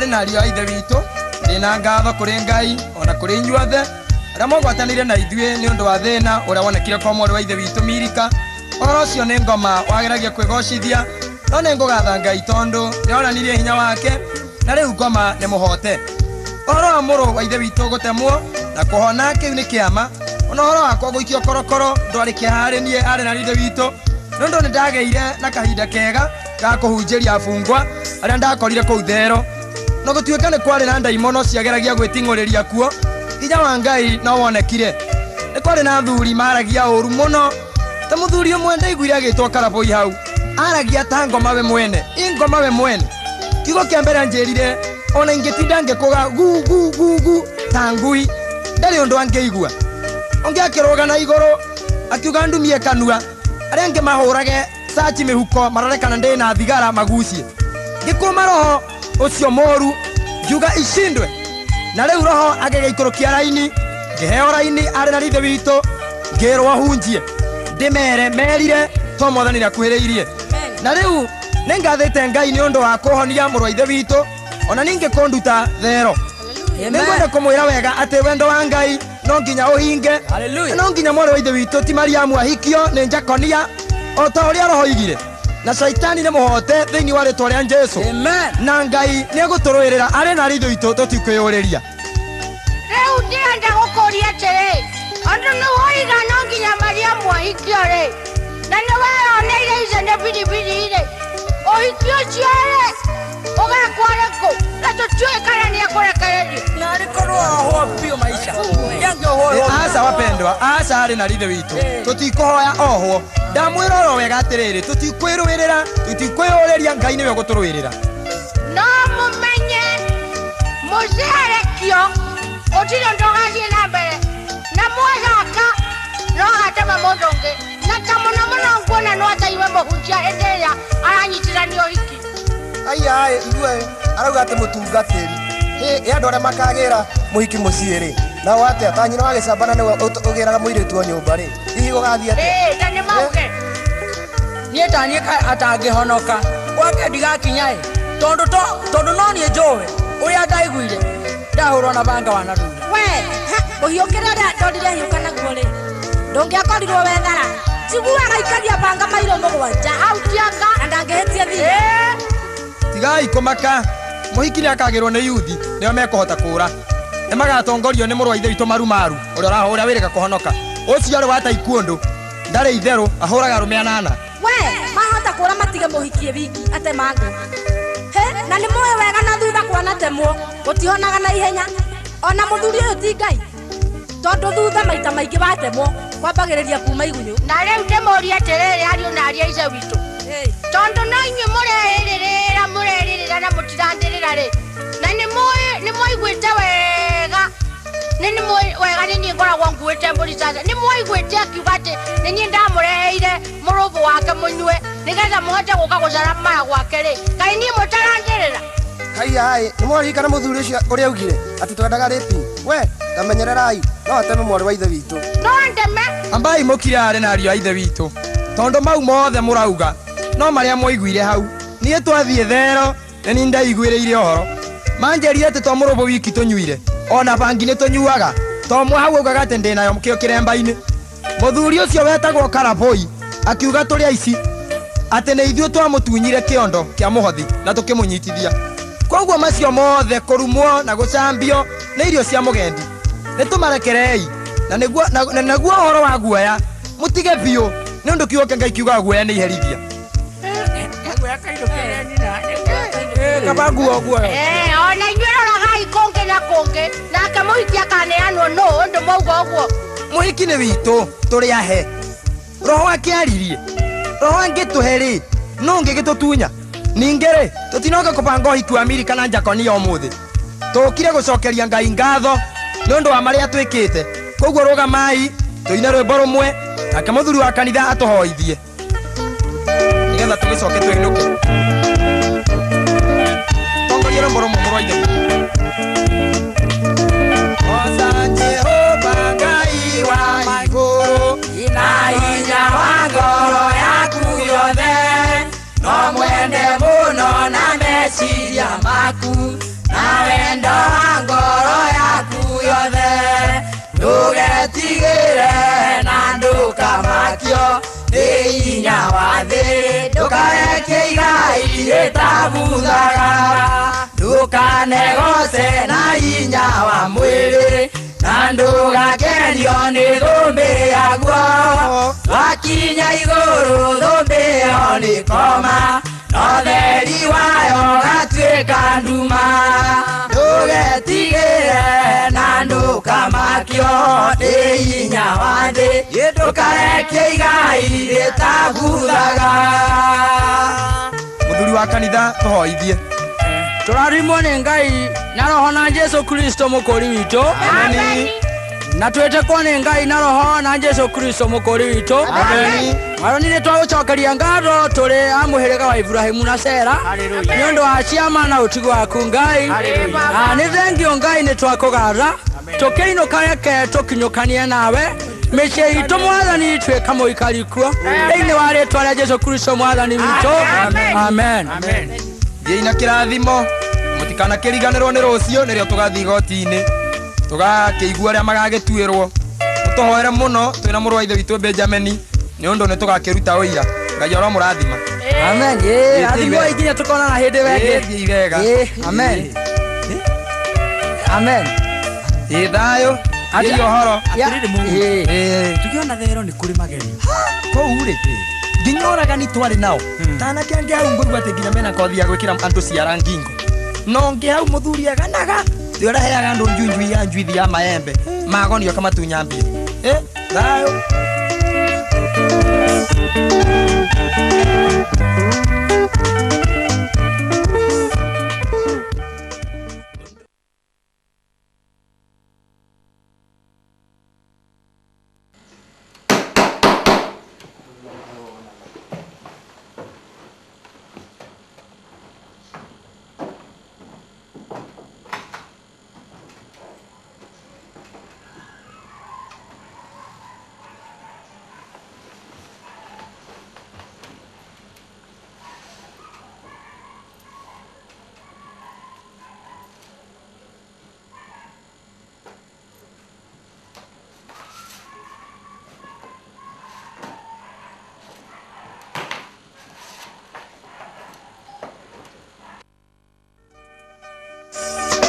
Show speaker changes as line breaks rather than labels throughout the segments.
Nario aithe witũ ndina ngatho kũrĩ Ngai ona kũrĩ inyuothe arĩa mogwatanĩire na ithuĩ nĩ ũndũ wa thĩna ũrĩa wonekire kwa mwarĩ wa ithe witũ Mirika. Ũhoro ũcio nĩ ngoma wageragia kwĩgocithia, no nĩ ngũgatha Ngai tondũ nĩonanirie hinya wake na rĩu ngoma nĩ mũhote. Ũhoro wa mũrũ wa ithe witũ gũtemwo na kũhona kĩu nĩ kĩama, ona ũhoro wakwa gũikio korokoro ndwarĩ kĩharĩ niĩ arĩ na ithe witũ, nĩ ũndũ nĩ ndagĩire na kahinda kega ga kũhunjĩria afungwa arĩa ndakorire kũu thero. No gũtuĩka nĩ kwarĩ na ndaimono ciageragia gwĩting'ũrĩria kuo, hinya wa Ngai no wonekire. Nĩ kwarĩ na athuri maragia ũru mũno, ta mũthuri ũmwe ndaiguire agĩtwo Karabũi hau, aragia ta ngoma we mwene, ingoma we mwene. Kiugo kĩa mbere anjĩrire ona ingĩtinda ngĩkũga gu gu gu gu ta ngui, ndarĩ ũndũ angĩigua. Ũngĩ akĩrũga na igũrũ akiuga ndumie kanua, arĩa angĩ mahũrage sachi mĩhuko marore kana ndĩ na thigara magucie. Ngĩkũma roho ũcio moru ngiuga icindwe, na rĩu roho agĩgĩikũrũkia raini, ngĩheo raini arĩ na ithe witũ, ngĩrwo hunjie ndĩmere merire to Mwathani nĩakuhĩrĩirie. Na rĩu nĩ ngathĩte Ngai nĩ ũndũ wa kũhonia mũrũ wa ithe witũ ona ningĩ kũnduta thero. Nĩngwenda kũmwĩra wega atĩ wendo wa Ngai no nginya ũhinge, no nginya mwarĩ wa ithe witũ ti Mariamu ahikio nĩ Njakonia o ta ũrĩa roho igire, na Shaitani nĩ mũhote thĩinĩ wa rĩtwa rĩa Jesũ. Na Ngai nĩ egũtũrũĩrĩra arĩ na ithe witũ tũtikwĩyũrĩria.
Rĩu ndĩrenda gũkũria atĩrĩ, andũ nĩ woiga no nginya Mariamu ahikio rĩ, na nĩ weyoneire ice nĩ biribiri-rĩ, ũhiki ũcio rĩ ũgekwo rĩkũ, na tũtiũĩ kana nĩ ekũrekererio.
Na arĩkorwo ohwo biũ maisha.
Asa wapendwa, asa arĩ na ithe witũ tũtikũhoya ohwo. Ndamwĩra oro wega atĩrĩrĩ, tũtikwĩrũĩrĩra, tũtikwĩyũrĩria, Ngai nĩwe ũgũtũrũĩrĩra.
No mũmenye mũciarekio ũtirĩ ndũgathiĩ na mbere, na mwacaka no gatema mũndũ ũngĩ, na ta mũno mũno nguona no ataiwe mũhunjia hĩndĩ ĩrĩa aranyitithania ũhiki.
Aiya igue arauga atĩ mũtungatĩri andũ arĩa makagĩra mũhiki mũciĩ-rĩ, nao atĩa ta nyina wa gĩcamba na nĩwe ũgĩraga mũirĩtu o nyũmba-rĩ, hihi gũgathiĩ atĩa?
Na nĩ mauge
niĩ ta niĩ atangĩhonoka gwake ndigakinya-ĩ, tondũ no niĩ njũĩ ũrĩa ndaiguire ndahũrwo na banga wa nathutha.
We ũhiũkĩre ũrĩa ndorire hiũka naguo-rĩ, ndũngĩakorirwo wethara, njiguaga ikaria banga mairo mũgwanja hau tianga na ndangĩhĩtia thiĩ.
Tigai kũmaka, mũhiki nĩakagĩrwo nĩ yuthi nĩo mekũhota kũũra. Nĩmagatongorio nĩ mũrũ wa ithe witũ Marumaru ũrĩa wĩrĩga kũhonoka. Ũcio arĩ wa taekwondo, ndarĩ itherũ ahũraga arũme 8.
We mahota kũũra matige mũhikie wiki atemangũ. Na nĩ mũĩ wega na thutha kwanatemwo gũtihonaga na ihenya, ona mũthuri ũyũ ti Ngai, tondũ thutha maita maingĩ batemwo kwambagĩrĩria kuma igunyũ. Na rĩu ndĩmũũrie atĩrĩrĩ ariũ na ariũ a ithe witũ, tondũ no inyuĩ mũrerĩrĩra na mũtirandĩrĩra-rĩ, na nĩ mũiguĩte wega, nĩ wega nĩ niĩ ngoragwo
akuite mburi sasa ni mwaiguite akiugate ni nyi ndamureheire murubu wake munywe nigetha muhote guka gucara maya gwake ri kai ni mutarandirira
Kahihia ni mwari kana muthuri ucio uri augire ati twendaga ripi we tamenyererai no ateme mwari wa ithe witu
no ndeme
ambai mukirare na ariu a ithe witu tondo mau mothe murauga no maria moiguire hau nie twathie thero ni ndaiguireire horo manjerire ati to murubu wiki tunyuire ona bangi ni tunyuaga to mwe hau ugaga ati ndinayo mukio kiremba-ini muthuri ucio wetagwo Karaboi akiuga turi aici ati ni ithuĩ twamutunyire kiondo kia muhothi na tukimunyitithia koguo macio mothe kurumwo na gucambio ni irio cia mugendi ni tumarekerei na naguo horo wa guoya mutige biũ ni undu kiugo Ngai kiuga guoya ni iherithia kabaguo guoya
ona inyuĩ roragai konge na konge nake mũhiki akaneanwo no ũndũ mauga ũguo
muhiki ni witu turi ahe roho akiaririe roho angituhe ri no ngigitutunya ningere tutinoka kubanga ũhiki wa Amerika na Jakoni umuthi tukire gucokeria Ngai ngatho ni undu wa maria twikite koguo rugamai tuine rwimbo rumwe nake muthuri wa kanitha atuhoithie nigetha tugicoke twinuke tongoria rwimbo rumwe murwaithe Ngai wa iguru ina hinya wa ngoro yaku yothe no mwende muno na meciria maku na wendo wa ngoro yaku yothe ndugetigire na ndukamakio ni hinya wa thi ndukareke igai ritabuthaga ndukanegose na hinya wa mwiri na ndugakenio ni thũmbĩ yaguo wakinya igũrũ thũmbĩ ĩyo nĩ koma no theri wayo gatuĩka nduma ndugetigĩre na ndukamakio nĩ hinya wa thĩ ndukareke igai rĩtabuthaga mũthuri wa kanitha tũhoithie
turarimwo nĩ Ngai na roho na Jesu Kristo mukuri witu
ameni
na twetekwo nĩ Ngai na roho na Jesu Kristo mukuri witu
ameni
maronire twagucokeria ngatho turi a mũhĩrĩga wa Ibrahimu na Sera nĩ ũndũ wa ciama na ũtigu waku Ngai nĩ thengio Ngai nĩ twakũgatha tũkĩinũka reke tũkinyũkanie nawe mĩciĩ itũ mwathani twĩka mũikari kuo thĩinĩ wa rĩĩtwa rĩa Jesu Kristo mwathani witũ amen
thiĩi na kĩrathimo mutikana kiriganirwo ni rucio nirio tugathi igoti-ini tugakĩigua aria magagĩtuĩrwo tuhoere muno twina mũrũ wa ithe witũ Benjamin ni undu ni tugakiruta uira Ngai oro murathima
amen athimo ikinya tukona na hindi wenge
wega
amen amen
thayo ari ohoro
atiriri mu
tukiona thero ni kuri mageri
kou ri nginyoraga ni twari nao tana kyange hau ngurwa te nginya mena kothi ya gwikira antu ciara ngingo no nge hau muthuri aganaga ndiora heaga andu njunjui ya njuithi ya maembe magonio kama tunyambie thayo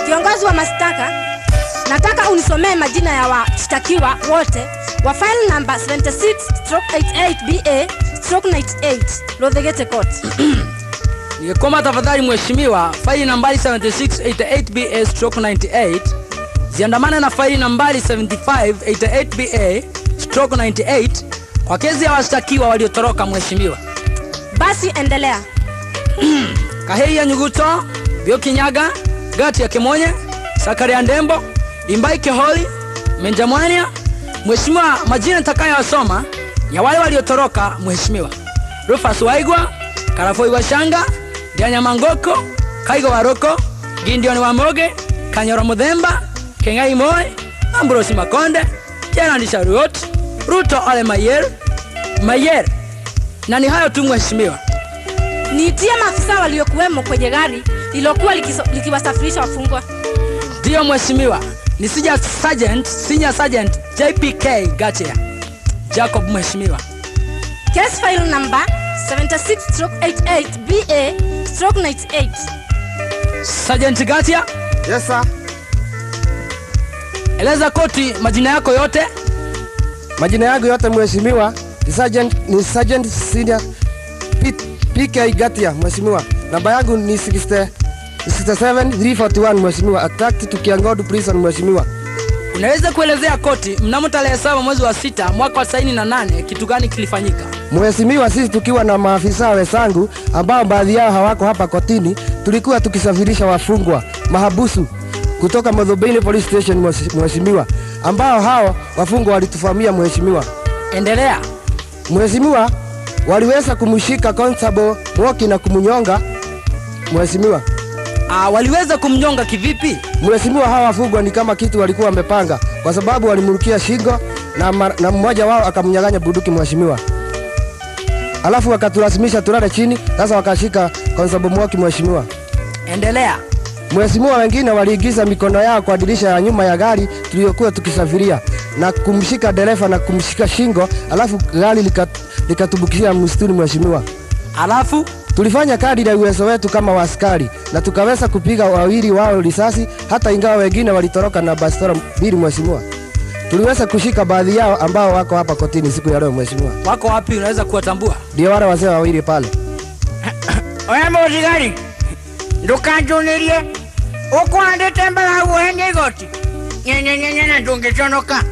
Kiongozi wa mashtaka, nataka unisomee majina ya washtakiwa wote wa file number 76/88BA/98 Lothegete Court.
Nikoma tafadhali mheshimiwa, faili nambari 76/88BA/98 ziandamane na faili nambari 75/88BA/98 kwa kesi ya washtakiwa waliotoroka mheshimiwa.
Basi endelea.
Kahihia Nyaguto, Mbiuki Nyaga, Gati ya Kimonye, Sakari ya Ndembo, Imbai Keholi, Menjamwania, Mheshimiwa, majina nitakayosoma ya wale waliotoroka mheshimiwa: Rufus Waigwa, Karafoi Washanga, Dianya Mangoko, Kaigo Waroko, Gideon Wamoge, Kanyoro Muthemba, Kengai Moi, Ambrose Makonde, Gerard Sharuot, Ruto Ole Mayer. Na ni hayo tu mheshimiwa.
Niitie maafisa waliokuwemo kwenye gari lilokuwa likiwasafirisha wafungwa.
Ndio mheshimiwa. Ni Senior Sergeant JPK Gatia Jacob mheshimiwa.
Case file number 76/88BA/98.
Sergeant Gatia.
Yes sir.
Eleza koti majina yako yote.
Majina yangu yote mheshimiwa ni Sergeant Senior PK Gatia mheshimiwa. Namba yangu ni 67341 mheshimiwa. Attacked to Kiangodu prison mheshimiwa.
Unaweza kuelezea koti mnamo tarehe 7 mwezi wa 6 mwaka wa 98 kitu gani kilifanyika?
Mheshimiwa, sisi tukiwa na maafisa wenzangu ambao baadhi yao hawako hapa kotini, tulikuwa tukisafirisha wafungwa mahabusu kutoka Modhobeini Police Station mheshimiwa, ambao hao wafungwa walitufamia mheshimiwa.
Endelea.
Mheshimiwa, waliweza kumshika Constable Mwoki na kumnyonga mheshimiwa.
Waliweza kumnyonga kivipi?
Mheshimiwa, hawa wafungwa ni kama kitu walikuwa wamepanga, kwa sababu walimrukia shingo na mmoja wao akamnyang'anya bunduki mheshimiwa. Alafu wakatulazimisha tulale chini, sasa wakashika Constable Mwoki mheshimiwa.
Endelea.
Mheshimiwa, wengine waliingiza mikono yao kwa dirisha ya nyuma ya gari tuliyokuwa tukisafiria na kumshika dereva na kumshika shingo, alafu gari likatubukia msituni mheshimiwa.
Alafu
tulifanya kadri ya uwezo wetu kama waaskari na tukaweza kupiga wawili wao risasi, hata ingawa wengine walitoroka na bastola mbili mheshimiwa. Tuliweza kushika baadhi yao ambao wako hapa kotini siku ya leo mheshimiwa.
Wako wapi, unaweza kuwatambua?
Ndio wale wazee wawili pale.
Oya mozigari, ndukanjunirie ukwandite mbara uhenye igoti nyenyenyenye na ndungiconoka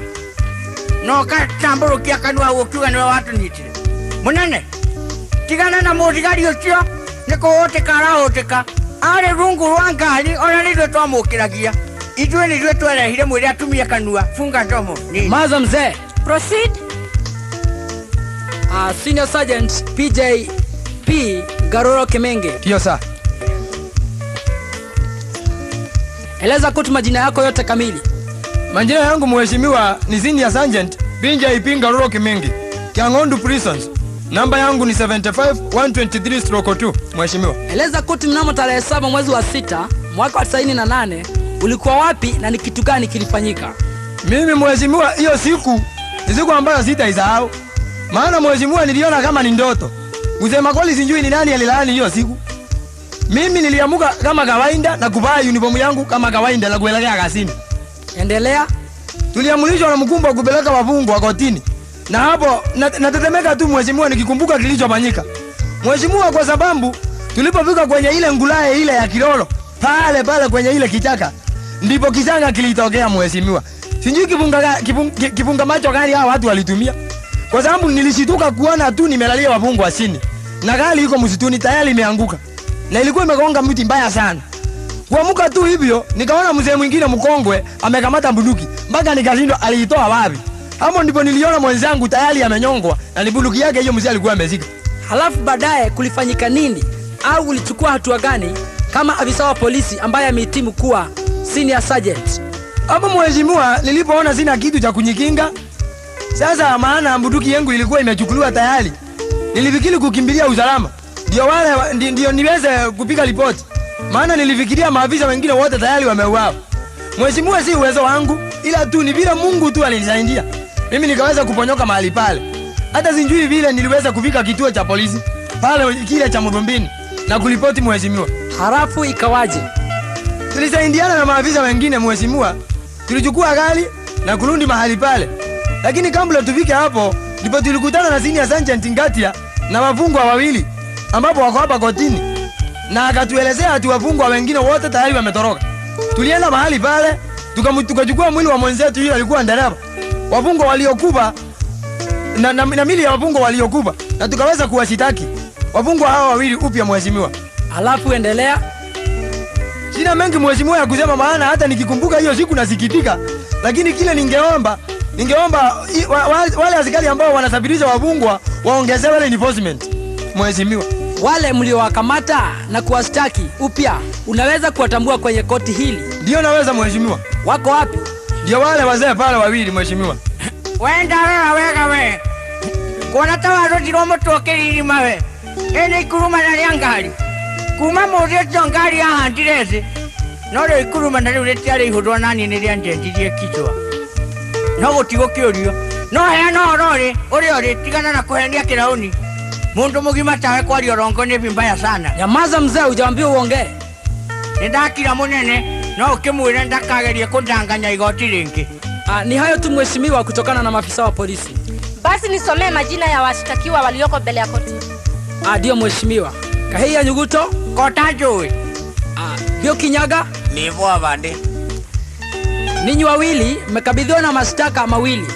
noka tamburukia kanua ukiuga niwe watunyitire munene. Tigana na mozigari ucio nikuhoteka arahoteka ari rungu rwa ngari, ona nitwe twamukiragia itwe nitwe twerehire mwire atumia kanua. Funga ndomo ni
maza mzee.
Proceed.
Senior Sergeant PJP Garoro Kimenge.
Ndio sir.
Eleza koti majina yako yote kamili.
Majina yangu mheshimiwa ni Senior Sergeant PJP Garoro Kimenge, Kiangodu prisons. Namba yangu ni 75123/2 mheshimiwa.
Eleza koti mnamo tarehe 7 mwezi wa 6 mwaka wa 98 ulikuwa wapi na ni kitu gani kilifanyika?
Mimi mheshimiwa, hiyo siku ni siku ambayo sitaisahau. Maana mheshimiwa, niliona kama ni ndoto. Kusema kweli sijui ni nani alilaani hiyo siku. Mimi niliamuka kama kawaida na kuvaa uniform yangu kama kawaida na kuelekea kazini.
Endelea.
Tuliamulishwa na mkumbo kupeleka wafungwa kotini. Na hapo natetemeka tu mheshimiwa nikikumbuka kilichofanyika. Mheshimiwa, kwa sababu tulipofika kwenye ile ngulaye ile ya Kilolo, pale kwenye ile kichaka, ndipo kisanga kilitokea mheshimiwa. Sijui kifunga macho gani hao watu walitumia. Kwa sababu nilishituka kuona tu nimelalia wafungwa chini. Na gari iko msituni tayari imeanguka. Na ilikuwa imegonga mti mbaya sana. Kuamuka tu hivyo nikaona mzee mwingine mkongwe amekamata bunduki. Mpaka nikashindwa aliitoa wapi. Hapo ndipo niliona mwenzangu tayari amenyongwa na bunduki yake hiyo mzee alikuwa amezika.
Halafu baadaye kulifanyika nini? Au ulichukua hatua gani kama afisa wa polisi ambaye amehitimu kuwa Senior Sergeant?
Hapo mheshimiwa, nilipoona sina kitu cha kunyikinga, sasa maana bunduki yangu ilikuwa imechukuliwa tayari, nilifikiri kukimbilia usalama. Ndio niweze kupiga ripoti. Maana nilifikiria maafisa wengine wote tayari wameuawa. Mheshimiwa, si uwezo wangu, ila tu ni vile Mungu tu alinisaidia. Mimi nikaweza kuponyoka mahali pale. Hata sijui vile niliweza kufika kituo cha polisi pale kile cha Modhobeini na kuripoti mheshimiwa.
Halafu ikawaje?
Tulisaidiana na maafisa wengine mheshimiwa. Tulichukua gari na kurudi mahali pale. Lakini kabla tufike hapo, ndipo tulikutana na Senior Sergeant Ngatia na wafungwa wawili ambapo wako hapa kotini. Na akatuelezea ati wafungwa wengine wote tayari wametoroka. Tulienda mahali pale, tukachukua mwili wa mwenzetu yule alikuwa dereva. Wafungwa waliokufa na mili ya wafungwa waliokufa na tukaweza kuwashitaki wafungwa hao wawili upya mheshimiwa.
Alafu endelea.
Sina mengi mheshimiwa ya kusema, maana hata nikikumbuka hiyo siku nasikitika. Lakini kile ningeomba ningeomba wale askari ambao wanasafirisha wafungwa waongezewe enforcement. Mheshimiwa,
wale mliowakamata na kuwastaki upya unaweza kuwatambua kwenye koti hili?
Ndio naweza mheshimiwa.
Wako wapi?
Ndio wale wazee pale wawili mheshimiwa.
Wenda wega we. Kuna tawazo jiromo tokeri mawe. Ene ikuruma na yangali. Kuma mozeto ngari ya handireze. Nore ikuruma na rureti ari hudwa nani ni ryanjendirie kichwa. No gotigo kiorio. No ya no rore, ore tigana na kuhenia kirauni. Mundu mugima tawe kwa riorongo ni vibaya sana.
Nyamaza mzee, hujaambiwa uongee.
Ndakira munene, no ukimwira ndakagerie kundanganya igoti ringi.
Ni hayo tu mheshimiwa, kutokana na maafisa wa polisi.
Basi nisomee majina ya washtakiwa walioko mbele ya koti.
Ndio mheshimiwa. Kahihia Nyaguto,
kota joi.
Mbiuki Nyaga,
nivo abande.
Ninyi wawili mmekabidhiwa na mashtaka mawili.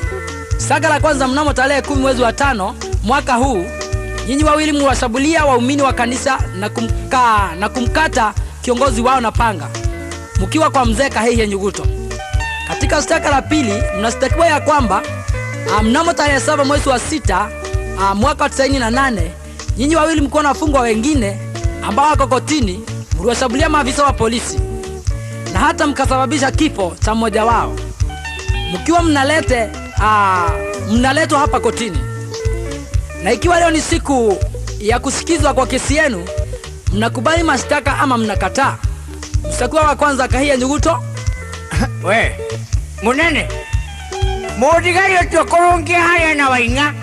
Shtaka la kwanza mnamo tarehe 10 mwezi wa 5 mwaka huu, nyinyi wawili mliwashambulia waumini wa kanisa na kumkata kiongozi wao na panga, mkiwa kwa mzee Kahihia Nyaguto. Katika shtaka la pili mnashtakiwa ya kwamba mnamo tarehe 7 mwezi wa 6 mwaka 98, nyinyi wawili mkiwa na wafungwa wengine ambao wako kotini, mliwashambulia maafisa wa polisi na hata mkasababisha kifo cha mmoja wao, mkiwa mnaletwa hapa kotini. Na ikiwa leo ni siku ya kusikizwa kwa kesi yenu, mnakubali mashtaka ama mnakataa? Mshtakiwa wa kwanza Kahihia Nyaguto.
We munene, muthigari ucio kurungia haria na wainga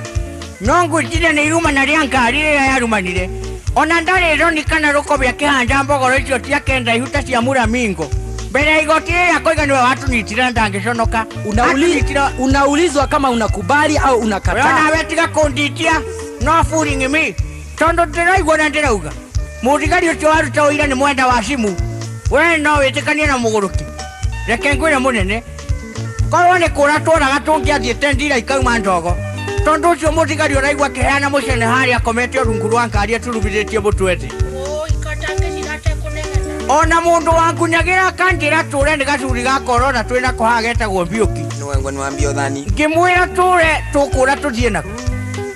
nongu itire ni iruma na riankari ria yarumanire, ona ndari ronikana rukobia kihanja mbogoro icio tia kenda ihuta cia muramingo mbere igoti ya koiga niwe watunyitire ndangiconoka.
Unaulizwa kama unakubali au unakataa.
Ona wetiga kunditia no fooling me, tondo ndiraigua na ndirauga muthigari ucio waruta uira ni mwenda wa simu. We no witikanie na muguruki. Reke ngwire munene, korwo ni kura tworaga tungiathiete ndira ikauma ndogo, tondu ucio muthigari uraigua kiheana mucene haria akomete rungu rwa ngari aturubithitie mutwete. Ona mundu wangunyagira kanjira ture ni gacuri ga korona twina kuhagetagwo Mbiuki.
Niwengo ni wambio thani.
Ngimwira ture tukura tuthie nako.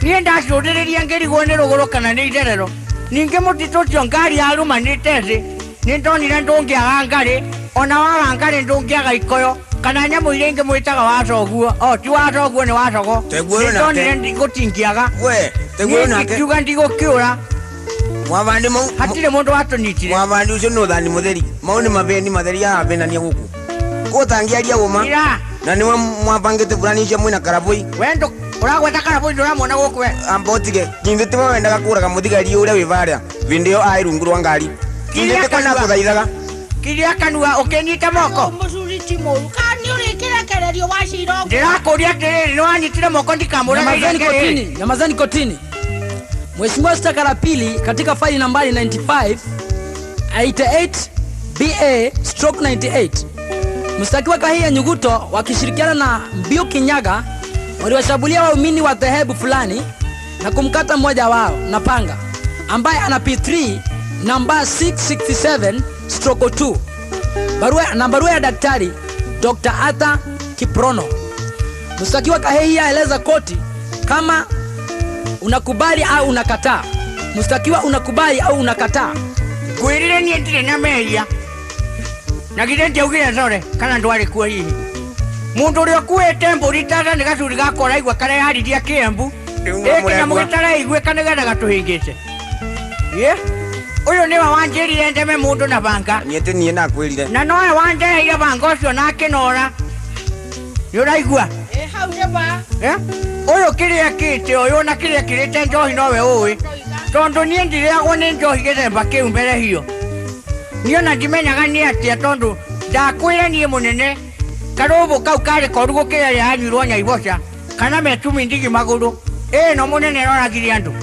Nie ndacuririria ngirigwo ni ruguru kana ni itherero. Ninge mutito cio ngari yarumanite thi. Ni ndonire ndungiaga ngari, ona waga ngari ndungiaga ikoyo kana nyamu iria ingi mwitaga wacoguo. Ti wacoguo ni wacogo. Ndonire ndigutingiaga.
We, teguo nake.
Kiuga ndigukiura.
Mwavandi mau.
Hatire mundu watunyitire.
Mwavandi ucio no thani mutheri. Mau ni mabeni matheri ya benania guku. Kutangiaria uma. Na niwe mwapangite fulani cia mwina karabui.
Wendo uragweta karabui nduramona guku we.
Ambotige. Kindite wendaga kuraga muthigari uria wivaria. Vindio ai rungu rwa ngari. Kindite kana kuthaithaga.
Kiria kanua ukenyite moko.
Musuriti moru kani urikira kererio washiro.
Ndirakuria tiriri ni wanyitire moko ndikamura.
Nyamazani kotini. Mheshimiwa, shtaka la pili katika faili nambari 9588 BA/98, mshtakiwa Kahihia Nyaguto wakishirikiana na Mbiuki Nyaga waliwashambulia waumini wa dhehebu fulani na kumkata mmoja wao na panga ambaye ana P3 namba 667/2. Barua ya daktari Dr. Arthur Kiprono. Mshtakiwa Kahihia eleza koti kama unakubali au unakataa. Mshtakiwa, unakubali au unakataa?
Kwirire ni ndire na meria. Na githente ugire zore kana ndwari kuo hihi. Mundu uri okuete mburi tata ni gacuri gakora igwa kare hariria Kiembu. Ekina mugitara igwe kana gana gatuhingite. Uyu niwe wanjirire ndeme mundu na banga.
Niete nie na kwirire.
Na noe wanjereire banga ucio na kinora. Ni uraigua?
Hau neba.
Uyu kiria kite uyu na kiria kirite njohi nowe uwi. Tondu nie ndiriagwo ni njohi githemba kiu mbere hiyo. Niona ndimenyaga ni atia tondu ndakwira nie munene karubu kau kari korugo kiria yanyirwo Nyaiboca kana metumi ndigi maguru. No munene roragiria andu.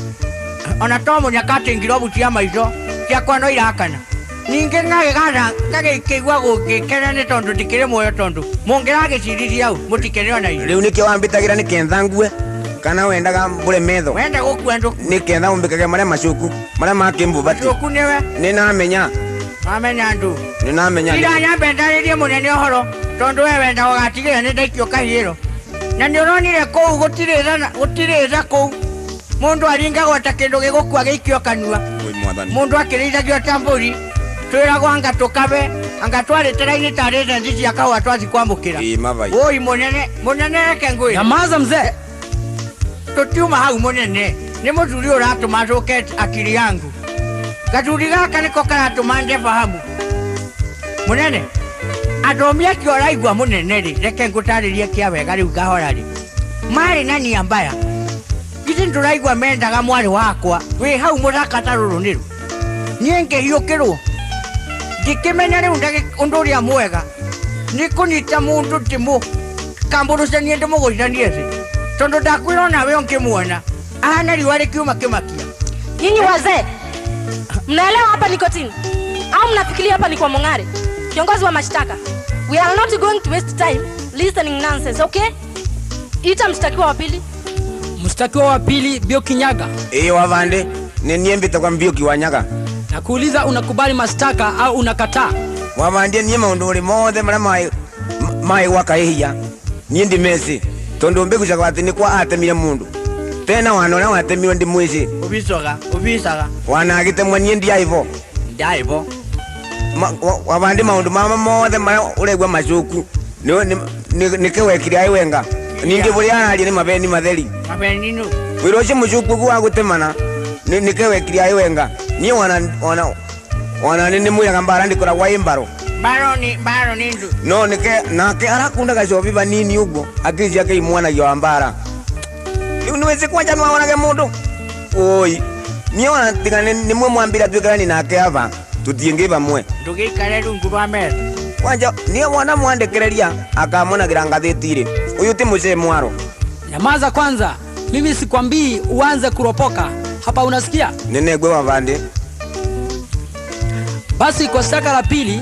Ona to munyakate ngirobu cia maico cia kwano irakana. Ninge ngage gaza kage kigwa gukikena ni tondu ndikire moyo tondu mungiragiciriria au mutikere ona iyo.
Riu niki wambitagira ni kentha ngue kana wendaga mbure metho.
Wenda gukwendu
ni kentha umbikage maria macuku maria makimbu bati.
Cuku niwe.
Ni namenya.
Amenya ndu.
Ni namenya.
Ira nyambendaririe munene ohoro tondu we wenda gugatigira ni ndaikio kahiro. Na nĩũronire kũu gũtirĩ kũu mũndũ aringagwo ata kĩndũ gĩgũkua gĩikio kanua mũndũ akĩrĩithagio ta mbũri twĩragwo anga tũkabe anga twarĩtĩra-inĩ tarĩte nji cia kahũa twathi kwamũkĩra ũi mũnene reke ngwĩre
Nyamaza mzee.
tũtiuma hau mũnene nĩ mũthuri ũratũma njũke akiri yangu gathuri gaka nĩko karatũma ndefahamu mũnene athomia kĩoraigua mũnene-rĩ reke ngũtarĩrie kĩa wega rĩu ngahora rĩ marĩ na nia mbaya githĩ ndũraigua mendaga mwarĩ wakwa wĩ hau mũthaka ta rũrũ nĩrũ niĩ ngĩhiũkĩrwo ngĩkĩmenya rĩu ũndũ ũrĩa mwega nĩ kũnyita mũndũ timũ kambũrũcanie ndĩmũgũithanie thĩ tondũ ndakwĩra onawe ũngĩmuona ahana riũa rĩkiuma kĩmakia.
Nyinyi wazee, mnaelewa hapa ni kotini au mnafikiria hapa ni kwa Mong'are, kiongozi wa mashtaka? We are not going to waste time listening nonsense, okay? Ita mshtakiwa wa pili.
Mshtakiwa wa pili Mbiuki Nyaga.
Wavande, ni niembita kwa Mbiuki wa Nyaga.
Nakuuliza unakubali mashtaka au unakataa?
Wavande niye maunduri mothe mara mai wa Kahihia. Niye ndi mesi. Tondo mbegu cha kwati ni kwa atemire mundu. Tena wanona watemire ndi mwezi.
Ubisaga.
Wanagitemwa niye ndi aivo.
Ndaivo.
Wavande maundu mama mothe mara uregwa macuku. Nikewekire aiwenga. Ningi buri arali ni mabeni matheri.
Mabeni nu.
Wiroche mucuku gwa gutemana. Nikewekire aiwenga. Niye wana nini mwira mbara ndikora wa imbaro.
Baro ni ndu.
No nake arakunda gacobi banini ugo akiji ake imwana yo ambara. Niweze kwanja nwaonage mundu. Oi. Niye wana tigane ni mwe mwambira twikana ni nake ava. Tutienge bamwe.
Ndugikare rungu rwa mera.
Kwanja niye wana mwandekereria akamona girangathitire. Uyu ti muce mwaro.
Nyamaza kwanza. Mimi sikwambii uanze kuropoka. Hapa unasikia?
Nene gwe Wavande.
Basi kwa shtaka la pili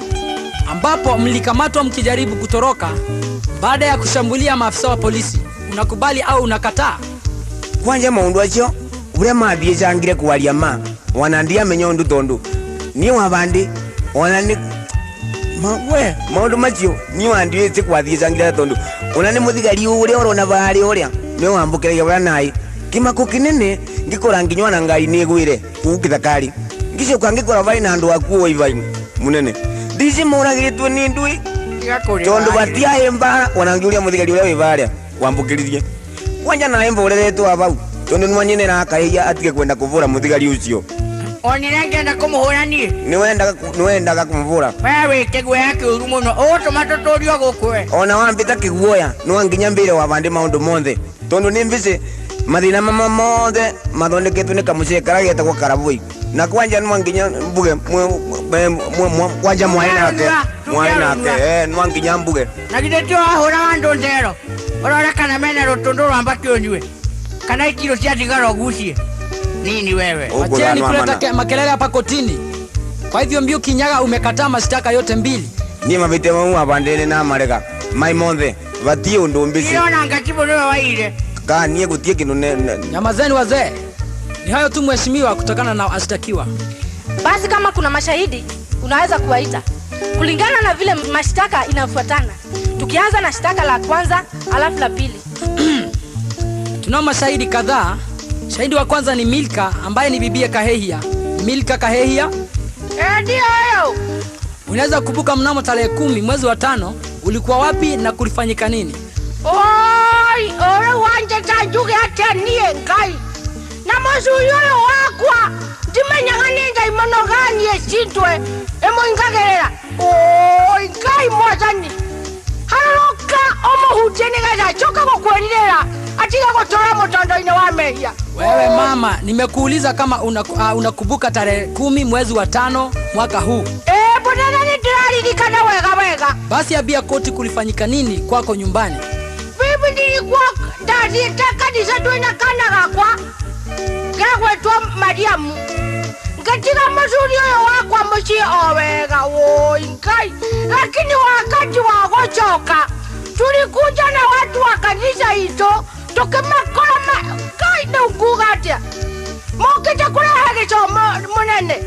ambapo mlikamatwa mkijaribu kutoroka baada ya kushambulia maafisa wa polisi, unakubali au unakataa?
Kwanja maundu acio ure mathie jangire kwaria ma wanandia menyo tondu ni Wavande onani magwe maundu macio ni wandie ti kwathie jangire tondu onani muthigari ure orona bari uria ni wambukire gwa nai kimako kinene ngikora nginywana ngai ni gwire ukithakari ngicio kwangikora bari na andu akuo ivaini munene disi moragitwe ni ndui tondu batia emba wanangiuria muthigari uria wivaria wambukiririe kwanja na emba ureretwo abau tondu nwanyene na Kahihia atige kwenda kuvura muthigari ucio
onire ngenda kumuhura nie
niwendaga kumuvura
wewe kigwe yake uru muno otomatotorio gukwe
ona wambita kiguoya nwanginya mbire Wavande maundu mothe tondu ni mbice mathina mama mothe mathondeketwe ni kamucekara getagwo Karavui na kwanja nwanginya mbuge kwanja mwainake nwanginya mbuge
na githĩtio wahũra wandu ndero ũrora kana mena rũtũndũ rwamba kĩonyue kana ikiro cia thigara ũgucie nini wewe.
Wacheni kuleta makelele hapa kotini. Kwa hivyo Mbiuki Nyaga umekataa mashtaka yote mbili.
Ni mabite mwa Wavande na marega mai mothe batie undu mbisi
niona ngatibo niwe waire
ka nie gutie kinu
Nyamazeni wazee. Ni hayo tu mheshimiwa kutokana na ashtakiwa.
Basi kama kuna mashahidi unaweza kuwaita kulingana na vile mashtaka inafuatana. Tukianza na shtaka la kwanza alafu la pili.
Tunao mashahidi kadhaa. Shahidi wa kwanza ni Milka ambaye ni bibia Kahihia. Milka Kahihia?
Ndio hayo.
Unaweza kukumbuka mnamo tarehe 10 mwezi wa 5 ulikuwa wapi na kulifanyika nini?
Oi, ore wanje tanjuge hata nie ngai. Na masuyo wakwa ndimenyang'ani Ndaimono gani esintwe emoingagerera. Oi, ngai mwazani. Haroka omuhuteni gaza choka gukwerira atiga gutora mutondo-ine wa mehia.
Wewe mama, nimekuuliza kama unakumbuka tarehe 10 mwezi wa 5 mwaka huu.
Bonana ni ndiraririkana wega.
Basi abia koti kulifanyika nini kwako nyumbani?
Bibi nilikuwa ndazita kanisa twina kana gakwa gagwetwo Mariamu ngatiga mazuri oyo wakwa muciĩ o wega woi ngai, lakini wakati wa gũcoka tulikuja na watu wa kanisa ito tukimakora ngai nĩ nguga atĩa mokĩte kũrehe gĩcomo mũnene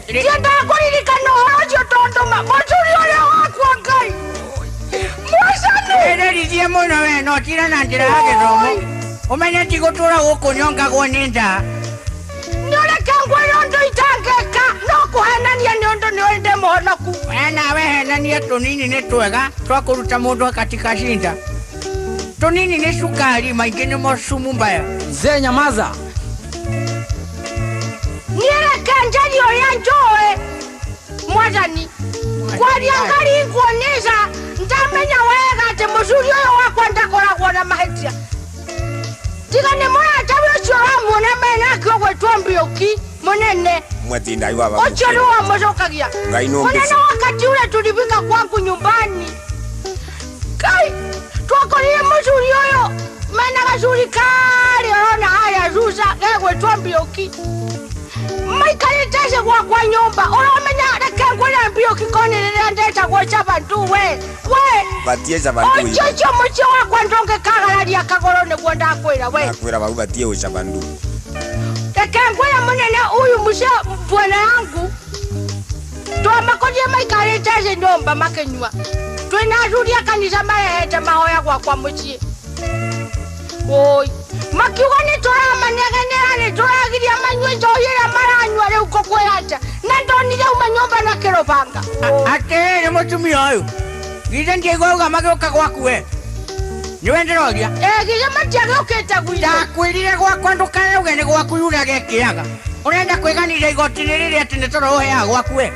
ndiendaga kũririkana ũhoro ũcio tondũ mazuri oyo wakwa ngai mwacani
ereririe muno we no tira na njira yake romo. Umenya tigutura gukunyonga gwoninda.
Nole kangwe ndo itangeka no kuhanania nyondo nyoende mohonoku.
Wena we henania tunini ni twega twakuruta mundu katika shinda. Tunini ni sukari maingi ni mosumu mbaya.
Mzee nyamaza.
Niere kanjali oyanjoe. Mwazani. Kwa liangali kuoneza ndamenya wega te muzuri oyo wakwa ndakora kuona mahetia. Tika ni mwana tabi chora mwana mena kyo kwetwa Mbiuki monene.
Mwatinda iwa baba.
Ochoro wa mozokagia. Monene wakati ule tulifika kwangu nyumbani. Kai twakolie muzuri oyo mena kasuri kali ona haya zuza kwetwa Mbiuki. Maikaleteze kwa nyumba. Oramenya rekengwela Mbiuki konelele ndeta kwa chabantu we.
Batie chabantu.
Ochocho mucho wakwa ndonge kagalali akagolone kwenda kwera we.
Akwera babu batie chabantu.
Rekengwela munene uyu musha bwana yangu. Ndo makoje maikaleteze ndomba makenywa. Twenazuria kanisa mahete mahoya kwa muchie. Oi. Makiuga ni turama negenera ni turagiria manywe njoyera maranywa leo kokweracha na ndonire umanyomba na kerobanga
Ate ni mutumia oyo gize ndiegwa magioka gwaku we niwenderogia
gize matiaga uketa gwira
kwirire gwakwa ndukane ugene gwaku yura gekiaga urenda kwiganira igoti nirire ati nitorohea gwaku we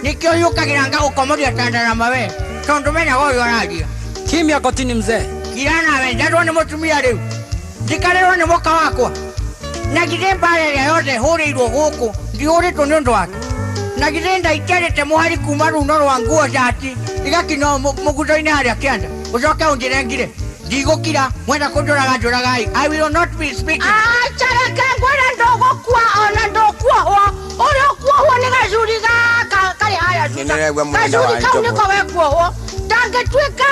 nikio yukagira ngagukomoria tandarama we tondu menya goyo aragia
Kimya kotini mzee.
kirana we ndarwo ni mutumia riu ndikarerwo ni moka wakwa na githe mbarere yothe hurirwo guku ndiuritwo ni undu wake na githe ndaikerete muhari kuma runo rwa nguo jati igakino muguto-ini haria kianda ucoke unjire ngire ndigukira mwenda kunduraga njuragai. I will not be speaking.
Achara kangwera ndogokwa ona ndokwaho urokwaho ni gacuri gaka kari haya zuta gacuri kau niko wekwaho ndangetwika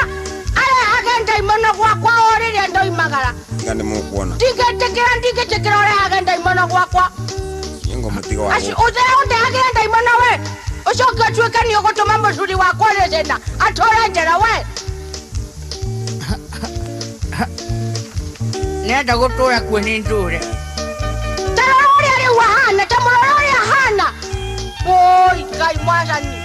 aya Ndaimono gwakwa orire ndoimagara
ngane mukuona
ndigetekera ore haga Ndaimono gwakwa
yengo mutigo wako
uthera haga Ndaimono we ucoke twika ni ugutuma mucuri wakwa rezena atora njera we
nenda gutura kwini ndure
tarori ari wahana tamurori hana oi kai mwazani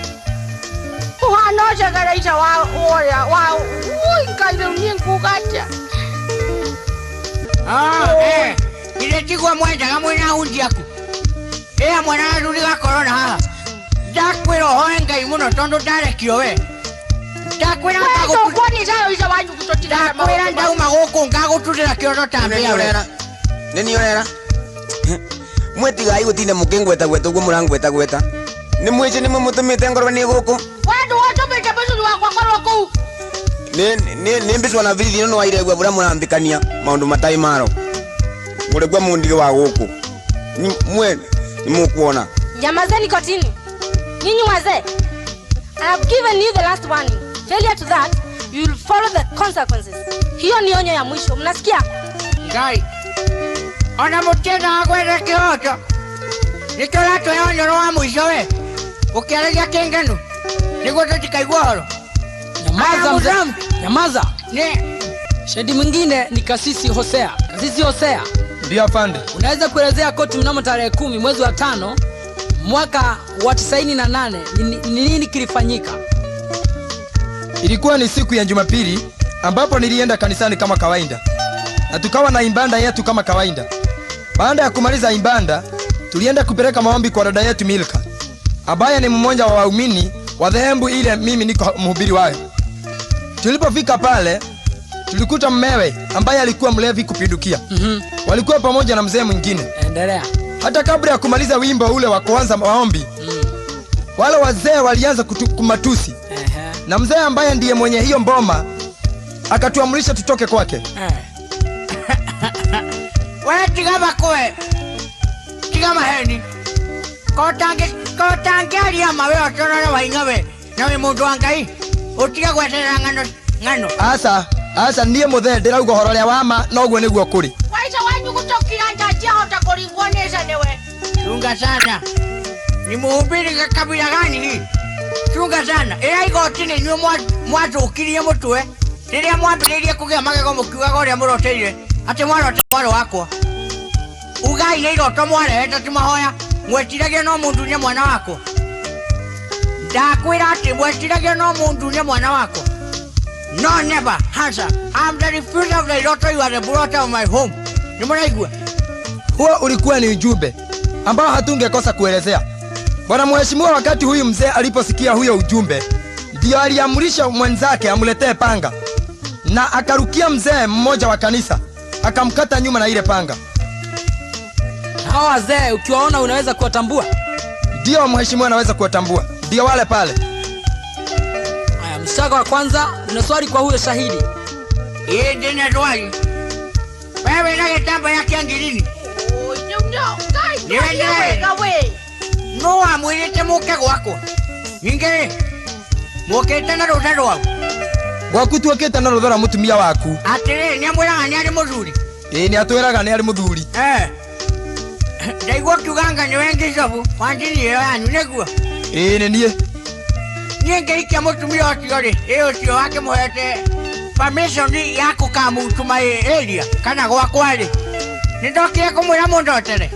uhana ojagara isa wa oya wa ui kai nyingu gacha
ile tigwa mwenda gamwina undi aku mwana ruri ga corona haha ndakwira hoe Ngai muno tondu ndarekio we ndakwira
kwani zayo isa wanyu kutotira
ndakwira ndauma guku ngagututira kioto tambia urera
nini urera mwetigai gutinde mukingweta gwetu guo murangweta gweta ni mwici ni mumutumite ngorwa ni guku
wandu watumite bicuru wakwa korwa kuu
ni mbicwa na vithi no wairegwa bura murambikania maundu matai maro muregwa mundige wa guku mwe ni mukuona
Nyamazeni kotini. Nyinyi wazee. I have given you the last warning. Failure to that, you will follow the consequences. Hiyo ni onyo ya mwisho. Mnasikia?
Ngai ona mutenda agwere kioto nitora to onyo wa mwisho we ukiaragia kengenu niguo tutikaigua horo.
Nyamaza mzee. Nyamaza.
Ne
Shahidi mwingine ni Kasisi Hosea. Kasisi Hosea.
Ndio afande.
Unaweza kuelezea koti mnamo tarehe 10 mwezi wa 5 mwaka wa 98 ni nini kilifanyika?
Ilikuwa ni siku ya Jumapili ambapo nilienda kanisani kama kawaida. Na tukawa na ibada yetu kama kawaida. Baada ya kumaliza ibada, tulienda kupeleka maombi kwa dada yetu Milka, ambaye ni mmoja wa waumini wa dhehebu ile mimi niko mhubiri wao. Tulipofika pale, tulikuta mmewe ambaye alikuwa mlevi kupindukia. Walikuwa pamoja na mzee mwingine.
Endelea.
Hata kabla ya kumaliza wimbo ule wa kuanza maombi, wale wazee walianza kumatusi. Na mzee ambaye ndiye mwenye hiyo mboma akatuamrisha tutoke kwake.
wewe tigama koe tigama heni kotange alia mawe otorora waingawe nawe mundu wa Ngai utiga gweterera ngano
asa ndiye muthe ndirauga horo ria wama noguo niguo kuri
waisa wanyu gutokira njajia hota kuringwo neza newe
chunga sana ni muhubiri kabila gani hii chunga sana igoti ni nyuo mwatukirie mutwe Riria mwambiririe kugia magego mukiugaga uria muroteire ati mwarote mwaro wakwa. Ugai nä iroto mwarehete ti mahoya mwetiragia no mundu nye mwana wako. Ndakwira ati mwetiragia no mundu nye mwana wako. No, never, Hansa. I'm the refuser of the iroto you are the brought of my home. Ni mnaigua?
Huo ulikuwa ni ujumbe ambao hatungekosa kuelezea. Bwana mheshimiwa, wakati huyu mzee aliposikia huyo ujumbe, ndio aliamrisha mwenzake amletee panga, na akarukia mzee mmoja wa kanisa akamkata nyuma na ile panga.
Hawa wazee ukiwaona unaweza kuwatambua?
Ndio mheshimiwa, anaweza kuwatambua. Ndio wale pale.
Haya, mshtaka wa kwanza, una swali kwa huyo shahidi?
Nina swali. Wewe na kitamba yake angilini. No amwirite muke gwako. Ingere. Mukete na rutaro wako.
Gwaku tuokete na ruthara mutumia waku.
Atire ni amwiraga ni ari muthuri.
Ni atwiraga ni ari muthuri.
Ndaigua kiuganga ni wengi cobu. Wanjini yo yanyu neguo.
Ni nie.
Nienge ikia mutumia ocio ri. Ucio wake muhete permission ya kukamutuma area kana gwakwa ri. Nindokire kumwira mundu otere.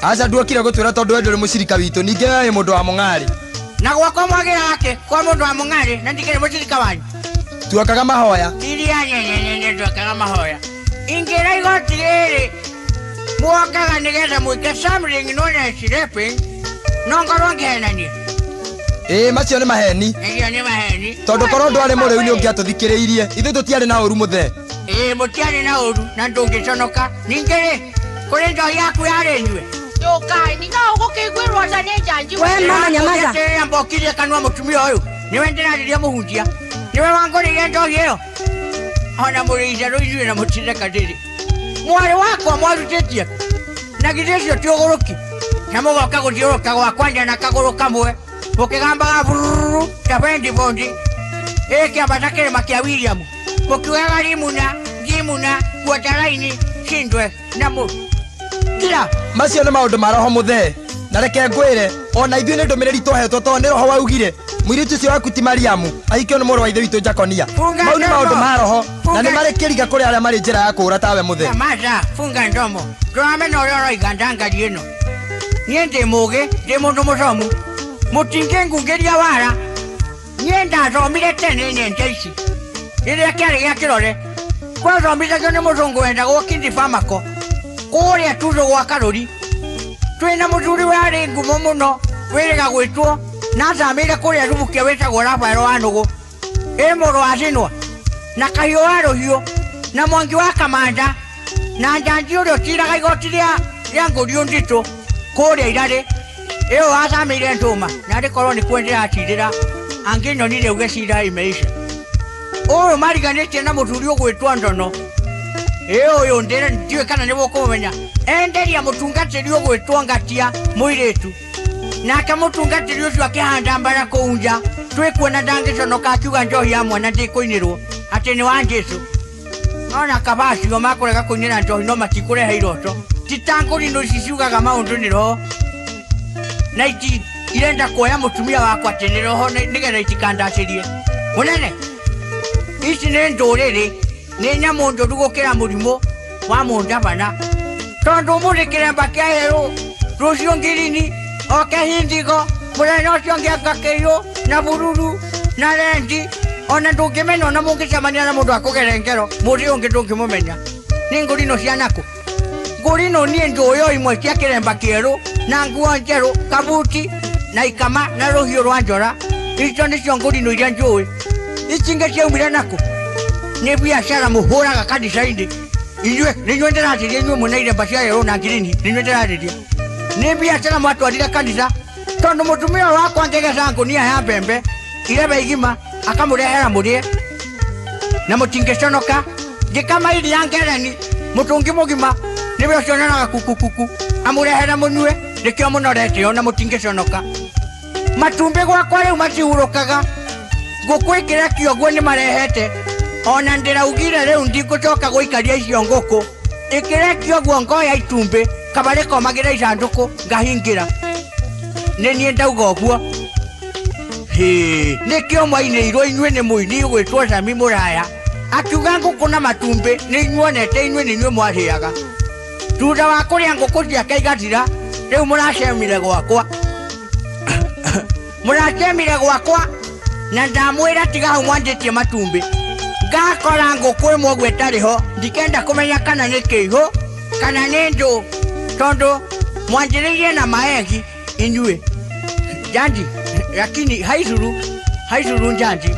Acha nduokire gutwira tondu wendere mucirika witu ninge we mundu wa mung'ari.
Na gwakwa mwagira yake kwa mundu wa mung'ari na ndikire mucirika wanyu.
Tuakaga mahoya.
Tiria nyenyenye tuakaga mahoya. Ingira igoti riri. Muokaga nigetha mwike something known as raping. Nongorwo ngihenania.
Macio ni maheni.
Iyo ni maheni.
Tondu korwo ndwari muriu ni ungiatuthikiriirie. Ithu tutiari na uru muthe.
Mutiari na uru na ndungiconoka. Ningiri kuri ndo yaku yarenywe. Yokai ninga ugukigwirwo ta ni janji.
We mama nyamaza.
Ate mbokire kanwa mutumia uyu. Niwe ndinariria muhunjia. Niwe wangorire ndo hiyo. Ona muriija ruizu na mutire kadiri. Mwari wako mwarutitie. Na githesio tiogoroki. Namugoka guthiuruka gwa kwanja na kaguru kamwe. Mukigambaga bururu tapendi bondi. Kiambata kirima kia William. Mukiugaga rimuna guataraini shindwe na mu. Kila
macio ni maundu maroho muthe. Na reke ngwire ona ithuĩ nĩ ndũmĩrĩri twahetwo tondũ nĩ roho waugire mũirĩtu ũcio waku ti Mariamu ahikio nĩ mũrũ wa ithe witũ Jakonia. Mau nĩ maũndũ maroho na nĩ marĩ kĩriga kũrĩ arĩa marĩ njĩra ya kũũra tawe muthe.
Maza funga ndomo. Ndũramenya ũrĩa ũroiga ndangari ĩno. Niĩ ndĩ mũũgĩ, ndĩ mũndũ mũcomu. Mũtingĩngungĩria wara. Niĩ ndathomire tene nyende ici. Rĩrĩa kĩarĩ gĩa kĩrore. Gwathomithagio nĩ mũthũngũ wendagwo kindi famako. Kũrĩa tuzo gwa Karũri. Twina muthuri wari ngumo muno wiriga gwitwo na athamire kuria rubukia wetagwo Rafael wa Nugu mũrũ wa Cinwa na Kahihia wa Ruhiũ na Mwangi wa Kamanda na Njanji ũrĩa ũtiraga igoti rĩa ngũrio nditũ kuria Irarĩ ĩyo athamire Ntũma na rĩkorwo nĩ kwendera atindĩra angĩnyonire uge cira imeisha ũyũ mariganĩtie na mũthuri ũgwĩtwo Ndono ũyũ ndĩre ndiũĩ kana nĩ mũkũmenya enderia mũtungatĩri ũgwĩtwo Ngatia mũirĩtu nake mũtungatĩri ũcio akĩhanda mbara kũu nja twĩkuona ndangĩconoka akiuga njohi ya mwana ndĩkũinĩrwo atĩ nĩ wa Jesũ ona kabacio makũrega kũinĩra njohi no matikũrehe iroto titangũrino ici ciugaga maũndũ nĩ roho na irenda kuoya mũtumia wakwa atĩ nĩ roho nĩgetha itikandacĩrie mũnene ici nĩ ndũrĩrĩ nĩ nyamũ njũru gũkĩra mũrimũ wa mũndabana tondu mũthĩ kĩremba kĩa herũ rũciũ ngirini oke hindigo mũthenya ũcio ngĩangakĩirwo na bururu na rendi ona ndũngĩmenya ona mũngĩcemania na mũndũ akũgere ngero mũthĩ ũngĩ ndũngĩmũmenya nĩ ngũrino cia nakũ ngũrino niĩ njũĩ imwe cia kĩremba kĩerũ na nguo njerũ kabuti na ikama na rũhiũ rwa njora icio nĩcio ngũrino iria njũĩ ici ingĩ ciaumire nakũ nĩ biacara mũhũraga kanitha-inĩ inyuĩ ndĩrarĩria inyuĩ mwĩna iremba cia yerũ na ngirini inyuĩ ndĩrarĩria nĩ biacara mwatwarire kanitha tondũ mũtumia wakwa ngĩgetha ngũnia ya mbembe irebe igima akamũrehera mũrĩe na mũtingĩconoka ngĩkama iria ngereni mũtũngi mũgima nĩwe ũcio nyonaga kukukuku amũrehere mũnyue nĩkĩo mũnorete ona mũtingĩconoka matumbĩ gwakwa rĩu matihurũkaga ngũkũ ĩkĩrekio ũguo nĩ marehete ona ndĩraugire rĩu ndigũcoka gũikaria icio ngũkũ ĩkĩrekio ũguo ngoya itumbĩ kabarĩ komagĩra icandũkũ ngahingĩra nĩ niĩ ndauga ũguo nĩkĩo mwainĩirwo inyuĩ nĩ mũini ũgwĩtwo Sami Mũraya akiuga ngũkũ na matumbĩ nĩ inyuonete inyuĩ nĩ inyuĩ mwarĩaga thutha wa kũrĩa ngũkũ ciake igathira rĩu mũracemire gwakwa mũracemire gwakwa na ndamwĩra tiga hau mwanjĩtie matumbĩ ngakora ngũkũ ĩmwe ũguo ĩtarĩ ho ndikenda kũmenya kana nĩ kĩihũ kana nĩ ndũ tondũ mwanjĩrĩirie na maegi inyuĩ Janji lakini haizuru Janji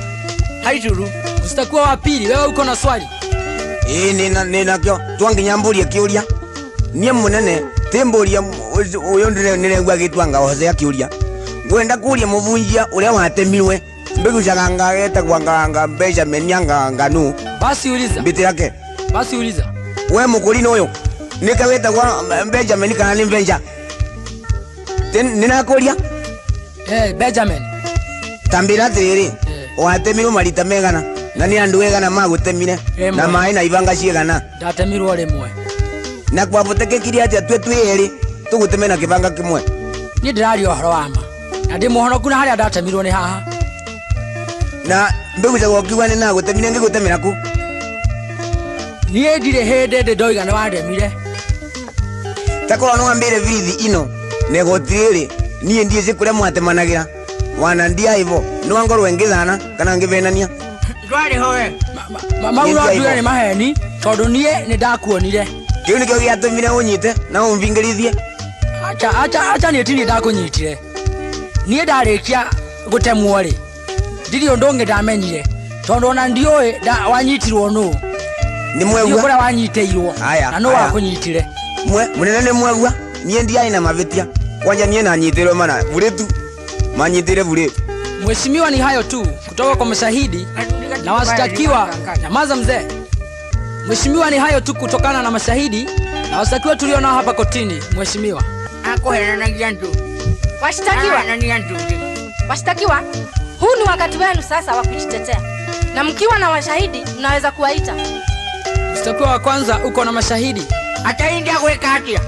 haizuru.
Usitakuwa wa pili, wewe uko na swali?
Nina kyo twanginyamburia kiuria nie munene timburia uyo ndiregwa gitwanga hose akiuria gwenda kuria muvunjia uria watemirwe mbigucaga ngageta gwanganga Benjamin nganu.
Basi uliza
biti yake.
Basi uliza
we mukulino uyo nikaweta gwa Benjamin kana ni Benja nina kuria
Benjamin
tambira tiriri watemirwe marita megana na ni andu egana magutemire na mai na ibanga ciegana
ndatemirwo rimwe
na kwabotekekirie atia twe twiri tuguteme na kibanga kimwe
ni ndirario horo wama na ndi muhonoku na haria ndatemirwo ni haha
na mbiguca gokiwa ni na gutemire ngigutemera ku
nie ndire hende ndi ndoiga ni wandemire
takoro no ambire vithi ino negotiri nie ndie cikure mwatemanagira wana ndia ivo no angorwe ngithana kana ngivenania
ndwari howe
mauro nduya ni maheni tondu nie ni ndakuonire
kiu nikio giatumire unyite na umvingirithie
acha ni tini ndakunyitire nie ndarikia gutemwo ri ndiri undu ngi ndamenyire tondu ona ndioi wanyitirwo nu
ni mwegwa
kura wanyiteirwo na no wakunyitire
munene ni mwegwa nie ndia ina mavitia kwanja nie na nyitirwo mana buretu manyitire bure.
Mheshimiwa, ni hayo tu kutoka kwa mashahidi na washtakiwa. Nyamaza mzee. Mheshimiwa, ni hayo tu kutokana na mashahidi na washtakiwa tuliona hapa kotini. Mheshimiwa.
Washtakiwa, huu ni wakati wenu sasa wa kujitetea. Na mkiwa na mashahidi mnaweza kuwaita.
Mshtakiwa wa kwanza uko na mashahidi.
Hata india kuweka hatia.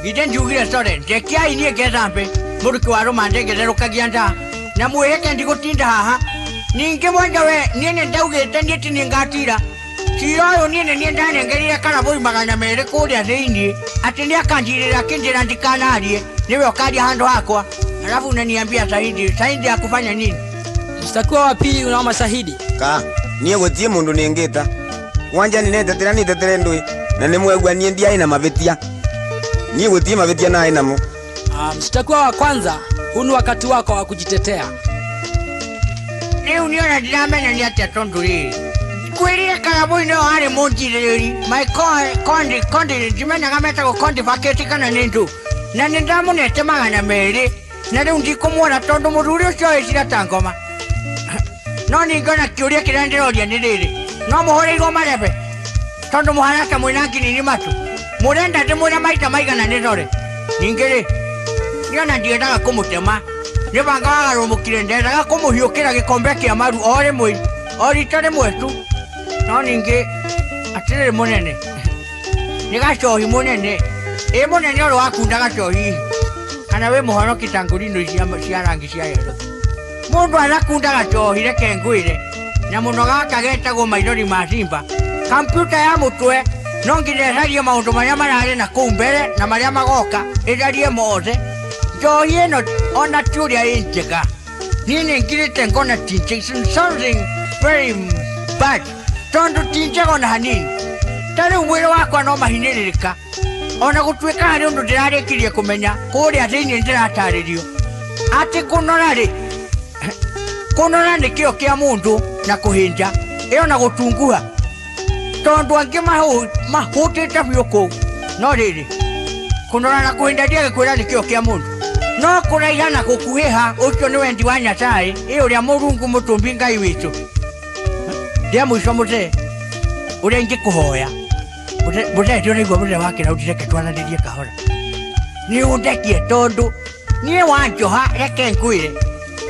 Gite njugire sore, tekia inie kezampe. Muruki wa Roma ndegere kagianda na muweke ndigutinda haha ninge mwanja we niene ndaugete nditi ningatira kiroyo niene niendane ngerire kana boy magana mere kuria thini ati ni akanjirira kinjira ndikanarie niwe okadia hando hakwa alafu unaniambia saidi ya kufanya nini?
Mshtakiwa wa pili una mashahidi
ka nie gotie mundu ningita wanja ninetetera nitetere ndui na nimwegwa nie ndia ina mavetia nie gotie mavetia na ina mo.
Mshtakiwa wa kwanza, huu ni wakati wako wa kujitetea.
Leo niona dinamenya ni atia tonduri. Kweli kana boy no ari monjireri. My kondi dimenya kameta ko kondi paketi kana nindu. Na nindamu netemaga na mere. Na leo ndikomwona tondo mururi ucio ecira tangoma. No ningona kiuria kirandiroria ni riri. No muhore igo marebe. Tondo muharaka mwinaki ni matu. Murenda ndimwira maita maigana nirore. Ningere niona ndiendaga kumutema nibanga wagarumukire ndendaga kumuhiukira gikombe kia maru ore mwi oritare mwetu no ningi atirire munene nigacohi munene munene oro wakundaga cohi kana we muhono kitangurino cia rangi cia yero mundu arakundaga cohi reke ngwire na muno gaka getagwo maithori ma simba kompyuta ya mutwe no ngireharie maundu maria marari na kuu mbere na maria magoka irarie mothe Joy eno ona turia injega. Nini ngirite ngona tinche something very bad. Tondo tinche ngona hanini. Tari uwiro wakwa no mahinirika. Ona gutwika hari undu ndirarekirie kumenya kuria thiini ndirataririo. Ati kunora ni kio kia mundu na kuhinja. Iyo na gutunguha. Tondo angi mahutite biu kou. No riri. Kunora na kuhinja ndiage kwira ni kio kia mundu. No kuraihana kukuheha ucio ni wendi wa Nyasaye iyo ria Murungu mutumbi Ngai witu ndia mwisho mute uria ngikuhoya mute ndio niguo mute wakira utireke twananirie kahora ni undekie tondu nie wanjoha reke ngwire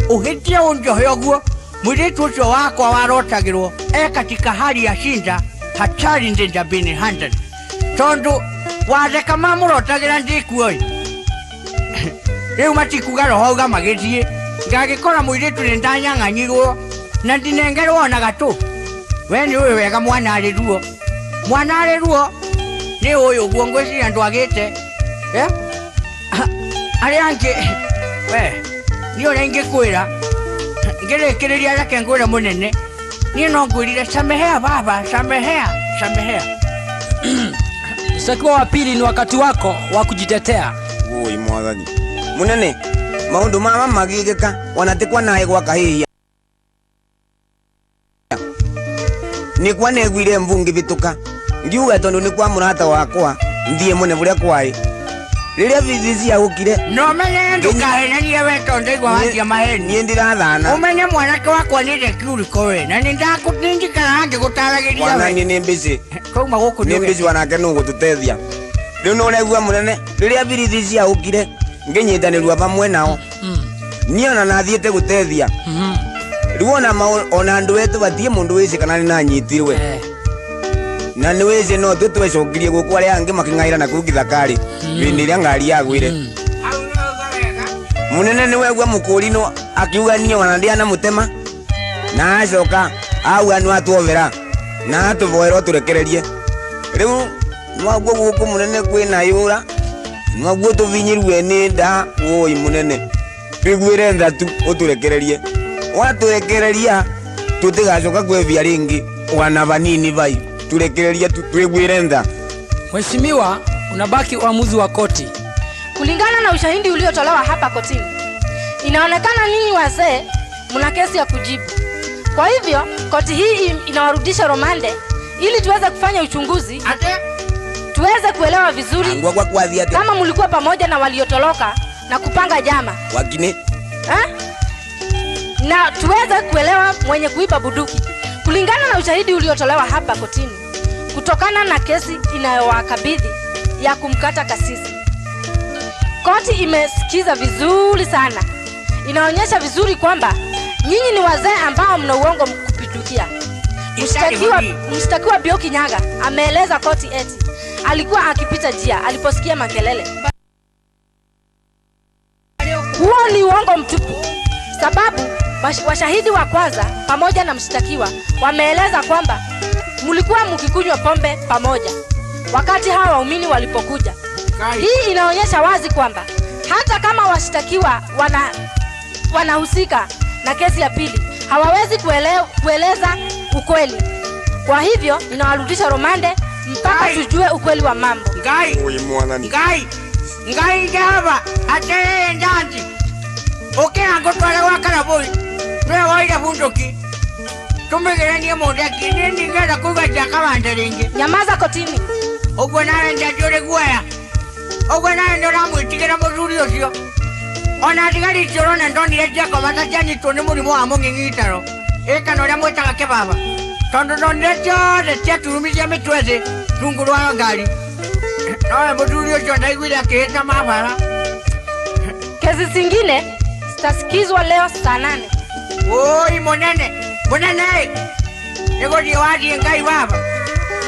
uhitie unjohe oguo mwiritu ucio wakwa warotagirwo katika hali ya shinda hatari ndenja bini 100 tondu wareka mamurotagira ndikuoi Reu matikuga roho ga magithie ngagikora mwiritu ni ndanyang'anyirwo na ndinengerwo na gatu we ni uyu wega mwana ari ruo ni uyu guo ngwiciria ndwagite ari ange we ni ore ngikwira ngirekereria reke ngwira munene ni no ngwirire samehea baba samehea
Mshtakiwa wa pili, ni wakati wako wa kujitetea.
Oi mwathani munene, maundu mama magigika wanatikwa naye gwa Kahihia ni kwa negwire mvungi bituka ngiuga tondu ni kwa murata wakwa ndie mune buria kwai riria vizizi yagukire
no menye ndukahenania we tondu igwa wangia maheni
ni ndirathana
umenye mwanake wakwa ni rekuriko we na nindakutindikana ngigutaragiria we
wanani ni mbici
kuma guku
ni mbici wanake nu gututethia riu no regua munene riria vizizi yagukire nginyitanirwa pamwe nao niona nathiete gutethia riwona ona andu wetu batie mundu wici kana ni nanyitirwe na ni wici no twetwecokirie guku aria angi making'aira na kuu githakari bindi iria ngari yagwire munene ni wegua mukurino akiuga nie ona ndiana mutema na acoka auga ni atuovera na atuvoerwo turekererie riu nwaguo guku munene kwina yura nwaguo tuvinyirwe ni nda woi munene twigwire nthatu uturekererie waturekereria tutigacoka kwevia ringi wana vanini vai turekereria twigwire ntha.
Mheshimiwa, unabaki uamuzi wa koti.
Kulingana na ushahidi uliotolewa hapa kotini, inaonekana ninyi wazee mna kesi ya kujibu. Kwa hivyo koti hii inawarudisha romande ili tuweze kufanya uchunguzi, tuweze kuelewa vizuri kama mlikuwa pamoja na waliotoroka na kupanga jama
wakine
na tuweze kuelewa mwenye kuiba bunduki. Kulingana na ushahidi uliotolewa hapa kotini, kutokana na kesi inayowakabidhi ya kumkata kasisi, koti imesikiza vizuri sana. Inaonyesha vizuri kwamba nyinyi ni wazee ambao mna uongo kupindukia. Mshtakiwa Mbiuki Nyaga ameeleza koti eti alikuwa akipita njia aliposikia makelele. Huo ni uongo mtupu, sababu washahidi wa kwanza pamoja na mshtakiwa wameeleza kwamba mlikuwa mkikunywa pombe pamoja wakati hawa waumini walipokuja. Hii inaonyesha wazi kwamba hata kama washtakiwa wanahusika na kesi ya pili, hawawezi kueleza ukweli. Kwa hivyo inawarudisha romande mpaka tujue ukweli wa mambo.
Ngai jaba ate ndanji ango twala wakala boy nwe waida bunduki tumegerania monde akini ndingera kuga jakabanda ringi.
Nyamaza kotini.
Ogwe nawe njajore gwaya ogwe nawe ndora mwitigera muzuri ucio ona atigari corona ndonire jako matacanyitwo nĩ mũrimũ wa mũng'ing'itaro ĩkana ũrĩa mwĩtaga kĩbaba tondu ndonire ciothe ciaturumicia mĩtwe thĩ rungu rwa ngari nowe mũthuri ũcio ndaiguire akĩhĩta mabara.
Kesi zingine zitasikizwa leo saa 8.
Oi munene nĩgũthiĩ wathiĩ Ngai baba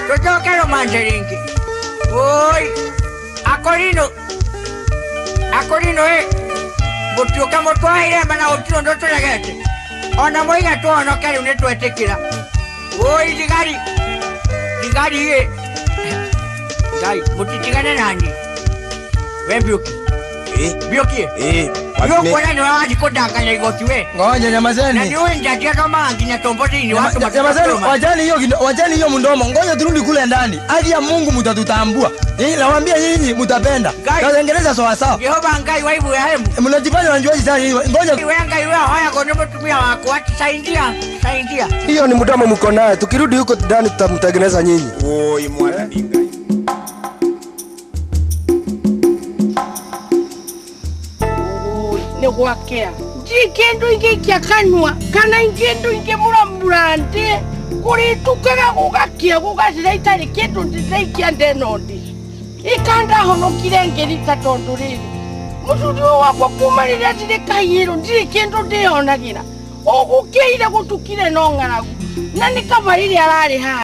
tũcoke romande ringi. Oi akorino gũtuĩka mũtwaire mana gũtirĩ ũndũ tũregete ona mũiga tũhonoke rĩu nĩtwetĩkĩra. Oi thigari Ngai mũtitigane nani we Mbiuki. Mbiuki kuona nĩ wathi kũndanganya igoti we.
Ngoja nyamazeni.
Na niwe njatia kama nginya tombo thĩinĩ watu
nyamazeni, wajani hiyo kindomo. Ngoja turudi kule ndani. Hadi ya Mungu mtatutambua. Nawaambia nyinyi mtapenda. Kaendeleza sawa sawa.
Jehova Ngai waibu ya hemu.
Mnajifanya wanjua sana. Ngoja
wewe Ngai wewe haya kwa nini mtumia wako saidia.
Hiyo ni mdomo mko naye. Tukirudi huko ndani tutamtengeneza nyinyi.
Oi mwana Ngai.
Gwakea ndikindu ingi kia kanwa kana ingindu ingi muramurande kuritukaga gugakia gugacira itari kindu ndithaikia ndenondi ikanda honokire ngirita tondu riri muthuri wakwa kuma riria ndiri Kahihia ndiri kindu ndionagira ugukiire gutukire no ng'aragu na ni kabariri arari ha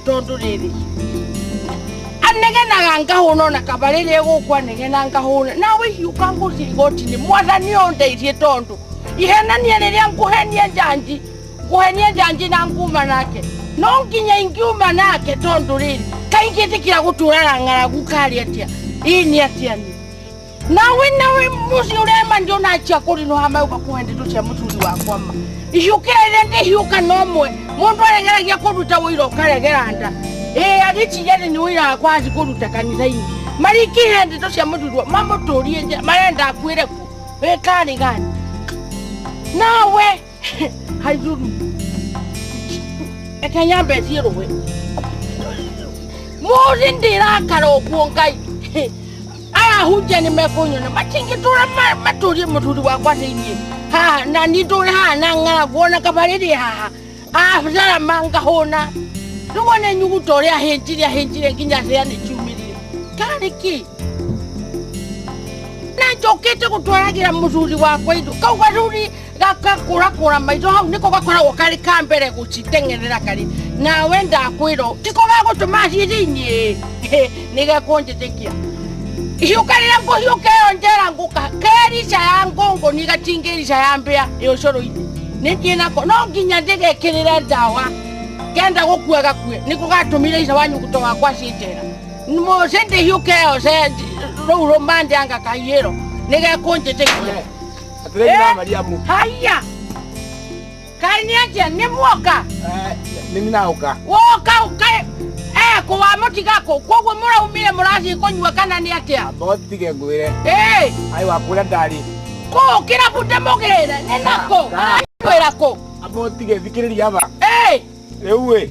tondu riri anegenaga ngahuna na kabarire gukwa negena ngahuna nawe hiuka nguthi igoti ni mwathani ondeithie tondu ihenania riria nguhenia njanji kuhenia janji na nguma nake no nginya ingiuma nake tondu riri kaingitikira guturara ngara gukari atia ini atia ni nawe musi urema ndio nacha kuri no hama ukakuende tucia muturi wakwa ma iyukere ndi hiuka nomwe mundu aregeragia kuruta wiro karegeranda adichi yene ni wira kwazi kuruta kanitha ini mariki hende tucia muturi mambo torie nje marenda akwire ku kani gani nawe haizuru ekanyambe zirowe muzi ndira karo kuongai aya huje ni mekonyo na machingi tura maturi muturi wakwa sini ha na nditore ha na ngara kuona kabaridi ha fuzara manga hona tubone Nyaguto ya henjire kinya se ni chumiri kariki na jokete kutwaragira muturi wakwa idu kaugwaruri gakakura maito hau niko gakora wakari kambere gucitengerera kari na wenda kwiro tiko gagutuma cirinyi nigakonjetekia hiukarira ngo hiukeo njera nguka kerisha ya ngongo nigatingerisha ya mbea yocoro ine nikiena ko no nginya ndegekirira dawa kenda gukua gakue niko gatumire isa wanyu kutoka kwa citera mo sende hiukeo se ro mande anga kayero nigakonjetekia
atrena Mariamu
haya kaniaje ni mwoka
nini nauka
woka ukae kuwa mutigako kogwo muraumire murazi konywa kana ni atia
botige ngwire ai wakura ndari
ko kira bute mogere nenako kwera ko
abotige thikiriria aba ewe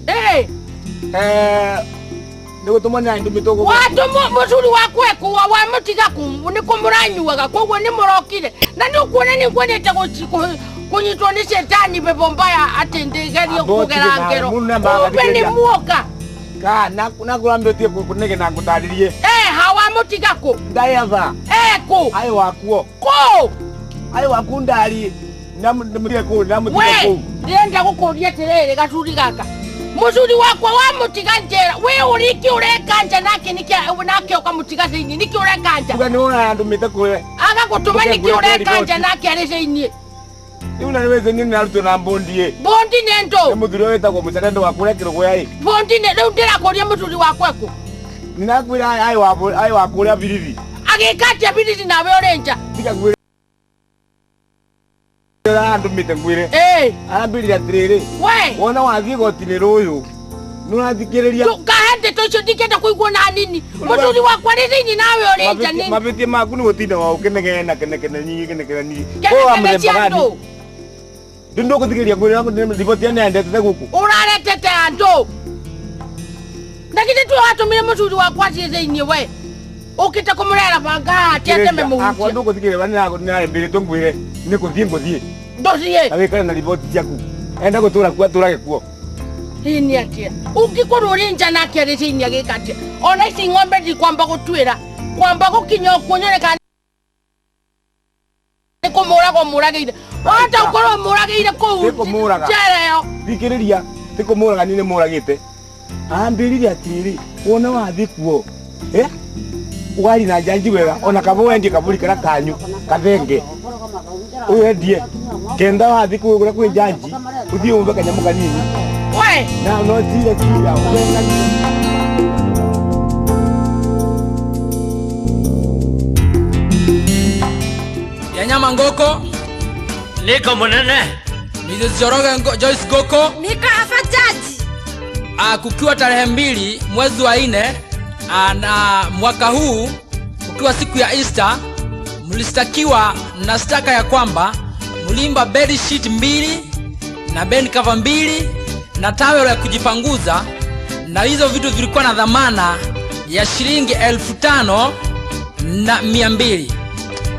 nigutuma na ndu mitogo
watu muzuri wakwe kuwa wa mutigako ni kumuranyuaga kogwo ni murokire na ni kuona ni kwendete kunyitwa ni shetani bebo mbaya atendegerio kugera ngero ubeni muoka nakurambe tie kunege na ngutaririe hawa mutigako
ndaiava
ko
ai wakuo
ko
ai wakundari namutike ko namutike ko
ndenda gukuria tirere gaturi gaka muzuri wakwa wa mutiganjera we uriki urekanja nake nake ukamutiga thini niki urekanja
uga niona andu mitakwe
aga gutuma niki urekanja nake ari thini
Una niweze nini naruto na bondi
nendo
muthuri wetagwo mucerendo wakurekero gwai
bondi ne riu ndirakoria muthuri wakweko
ninakwira ai wakuria birithi
agikatia birithi nawe orenja
tiga gwira andu mitengwire ambirira tiriri
we
wona wathie gotini ruyu nurathikiriria
kahende tocio ndikenda kuigua na nini muthuri wakwa rithiini nawe orenja nini
mabitie maku ni gutinda wa ukenegena kenekene nyingi kenekene nyingi
ko amrembagani
Dindo kutikiria kwira ripoti ene ndete guku
uraretete andu ndakite tu atumire muthuri wakwa thini we ukite kumurera banga tete memuhutia
akwa ndu kutikiria bani nako ni mbere tongwire ni kuthie
ndothie
awikana na ripoti ciaku enda gutura kwa turage kuo
ini atia ungikorwo urinja nake ari thini agikatia ona ici ng'ombe ndi kwamba gutwira kwamba gukinya kunyoneka kumurago murageire hata ukorwo murageire ku
kumuraga
jereo
thikiriria tikumuraga ni muragite ambiriria atiri wona wathi kuo wari na janji wega ona kabo wendi kaburi kara kanyu kathenge uyendie kenda wathi kuo kuri janji uthie umbe kanyamu kanini
we
na no tire
Yanyama ngoko
niko munene
Mrs. Joroge Joyce Goko
Nika afajaji
kukiwa tarehe 2 mwezi wa 4 na mwaka huu kukiwa siku ya Easter mlistakiwa na staka ya kwamba mlimba bed sheet 2 na bed cover 2 na towel ya kujipanguza na hizo vitu vilikuwa na dhamana ya shilingi 5,200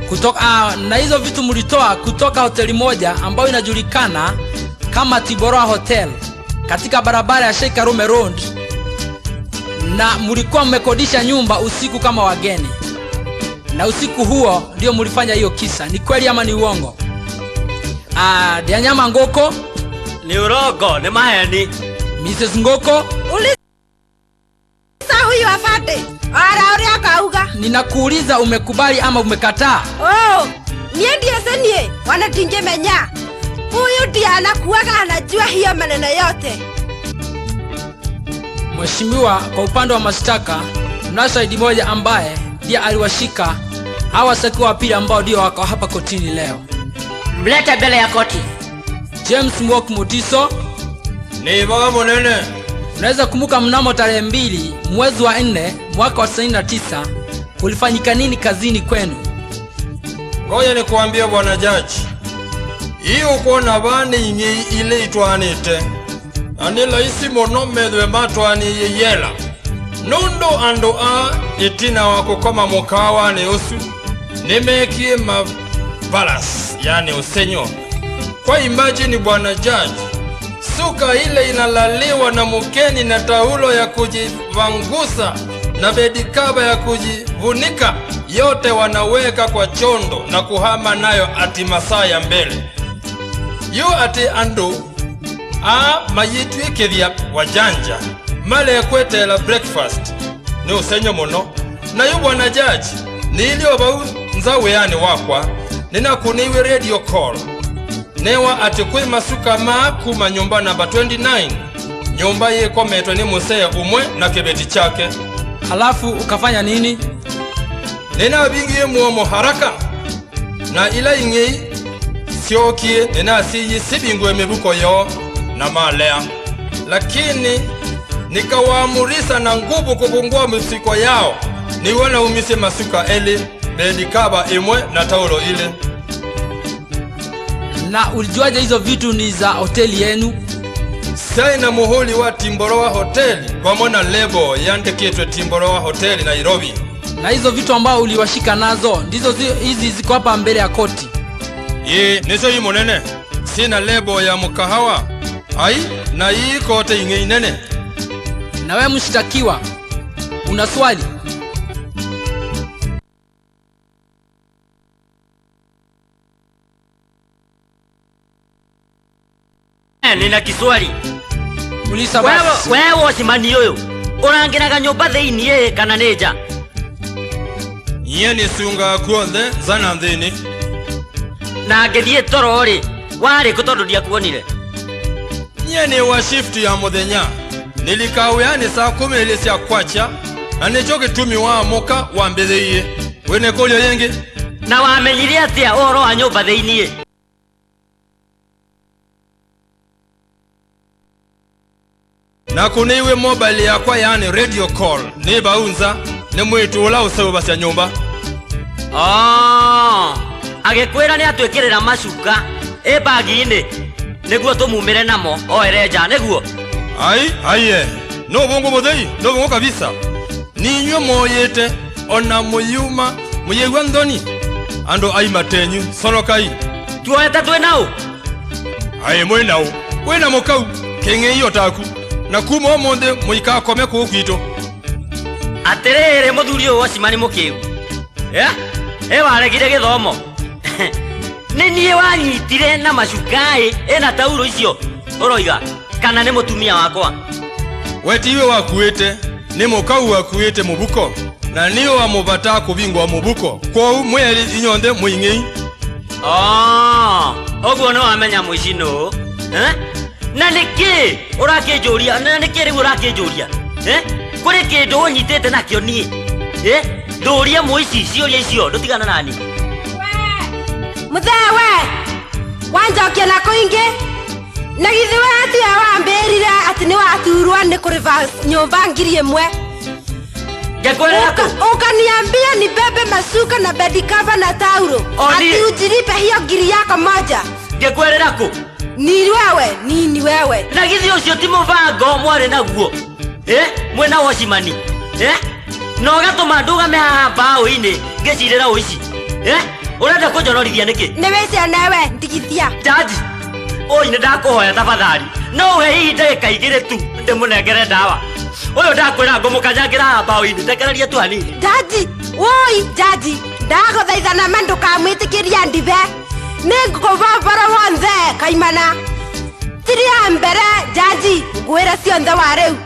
kutoka na hizo vitu mlitoa kutoka hoteli moja ambayo inajulikana kama Tiboroa Hotel katika barabara ya Sheikh Karume Road, na mlikuwa mmekodisha nyumba usiku kama wageni, na usiku huo ndio mlifanya hiyo kisa. Ni kweli ama ni uongo? Yanyama ngoko
ni urongo, ni maheni.
Mrs. Ngoko
huyu afate ara akauga
ninakuuliza umekubali ama umekataa?
nie ndiye senie wanatinge menya
Huyu ndiye anakuwaga anajua hiyo maneno yote.
Mheshimiwa, kwa upande wa mashtaka mna shahidi moja ambaye ndiye aliwashika hawa washukiwa wa pili ambao ndio wako hapa kotini leo.
Mlete mbele ya koti.
James Mwok Mutiso.
Ni baba munene.
Unaweza kumbuka mnamo tarehe 2 mwezi wa 4 mwaka wa 99 kulifanyika nini kazini kwenu?
Ngoja nikuambie bwana jaji. Iyo kuona bani ingi ile itwanite. Anila isi mono medwe matwani yela. Nundo ando a itina wako kama mukawa ni usu. Nimekie mabalas, yani usenyo. Kwa imagine bwana jaji. Suka ile inalaliwa na mukeni na taulo ya kujivangusa na bedikaba ya kujivunika. Yote wanaweka kwa chondo na kuhama nayo ati masaa ya mbele. Yu ati ando mayitu ikithia wajanja male kwete la breakfast ni usenyo muno. Na yu bwana jaji ni ili obau nzawe yani wakwa nina kuniwe radio call newa ati kui masuka kuma nyumba namba 29 nyumba ye kometwe ni musea umwe na kibeti chake.
Halafu ukafanya nini?
Nina bingi muomo haraka na ila ingi siokie nina siyi sibingwe mebuko yo na malea, lakini nikawaamurisa na nguvu kupungua msiko yao niwana umise masuka eli bedikaba imwe na taulo ile.
Na ulijuaje hizo vitu ni za hoteli yenu?
Saina muhuli wa Timboroa hoteli pamoja na lebo yandikitwe Timboroa hoteli Nairobi.
Na hizo vitu ambao uliwashika nazo ndizo hizi ziko hapa mbele ya koti.
Nizo hii monene. Sina lebo ya mkahawa. Ai, na hii kote inge nene.
Na wewe mshtakiwa, una swali?
Nina kiswali.
Ulisa basi.
Wewe wasimani yoyo. Urangiraga nyumba thiini kana neja?
Yeni sunga kuonde zana ndini.
Na ngethie toro ri wari kutondu dia kuonire.
Yeni wa shift ya muthenya. Nilikawiyani saa 10 ile cia kwacha na nicho gitumi wa muka wa mbetheiye. Wene kulyo yengi
na wamenyire atia oro wa nyumba thiini?
Na kuniwe mobile yakwa yani radio call ni baunza ni mwitu ula usawo basya nyumba.
Agekwira ni atwikirira macuka bagi-ini niguo tumumire namo oereja niguo.
Aiye no bongo muthei no bongo kabisa ninywe moyete ona muyuma muyegwa ndoni ando aimatenyu solokai
tuoeta twenao
mwenao wena mukau kenge iyo taku na kuma omonde muika kome ku kwito
aterere muthuri uyu wasimani mukiu waregire githomo ni nie wanyitire na macukai ena tauro icio uroiga kana ni mutumia wakwa?
Wetiwe wakuite ni mukau wakuite mubuko na niyo amubata kubingwa mubuko kwa mweli inyonde muingei.
Oguo no amenya muicino na niki urakinjuria na niki riu urakinjuria kuri kindu unyitete nakio nie nduria muici ciuria icio ndutigana nani
muthewe wanjokia na kuingi na githiwe atia wambirire ati ni waturwa ni kuriva nyumba 1,000 ukaniambia ni bebe masuka na bedikava na tauro ati ujiripe hiyo 1,000 yako moja.
Ngekwerera ku
ni wewe nini wewe
na githi ucio ti mubango mwari naguo mwena wasimani no gatuma nduga me bao-ini ngecirira uici urenda kunjonorithia niki?
ni wese nawe ndigithia
jaji oi ni ndakuhoya tafadhali no we hii ndagika igire tu ndimunengere ndawa uyu ndakwira ngumukanyagira bao-ini ndekereria tu hanini.
jaji oi jaji ndaguthaithana mandu kamwitikiria ndive ningukuvavara wonthe kaimana tiria mbere jaji ngwira cionthe wa riu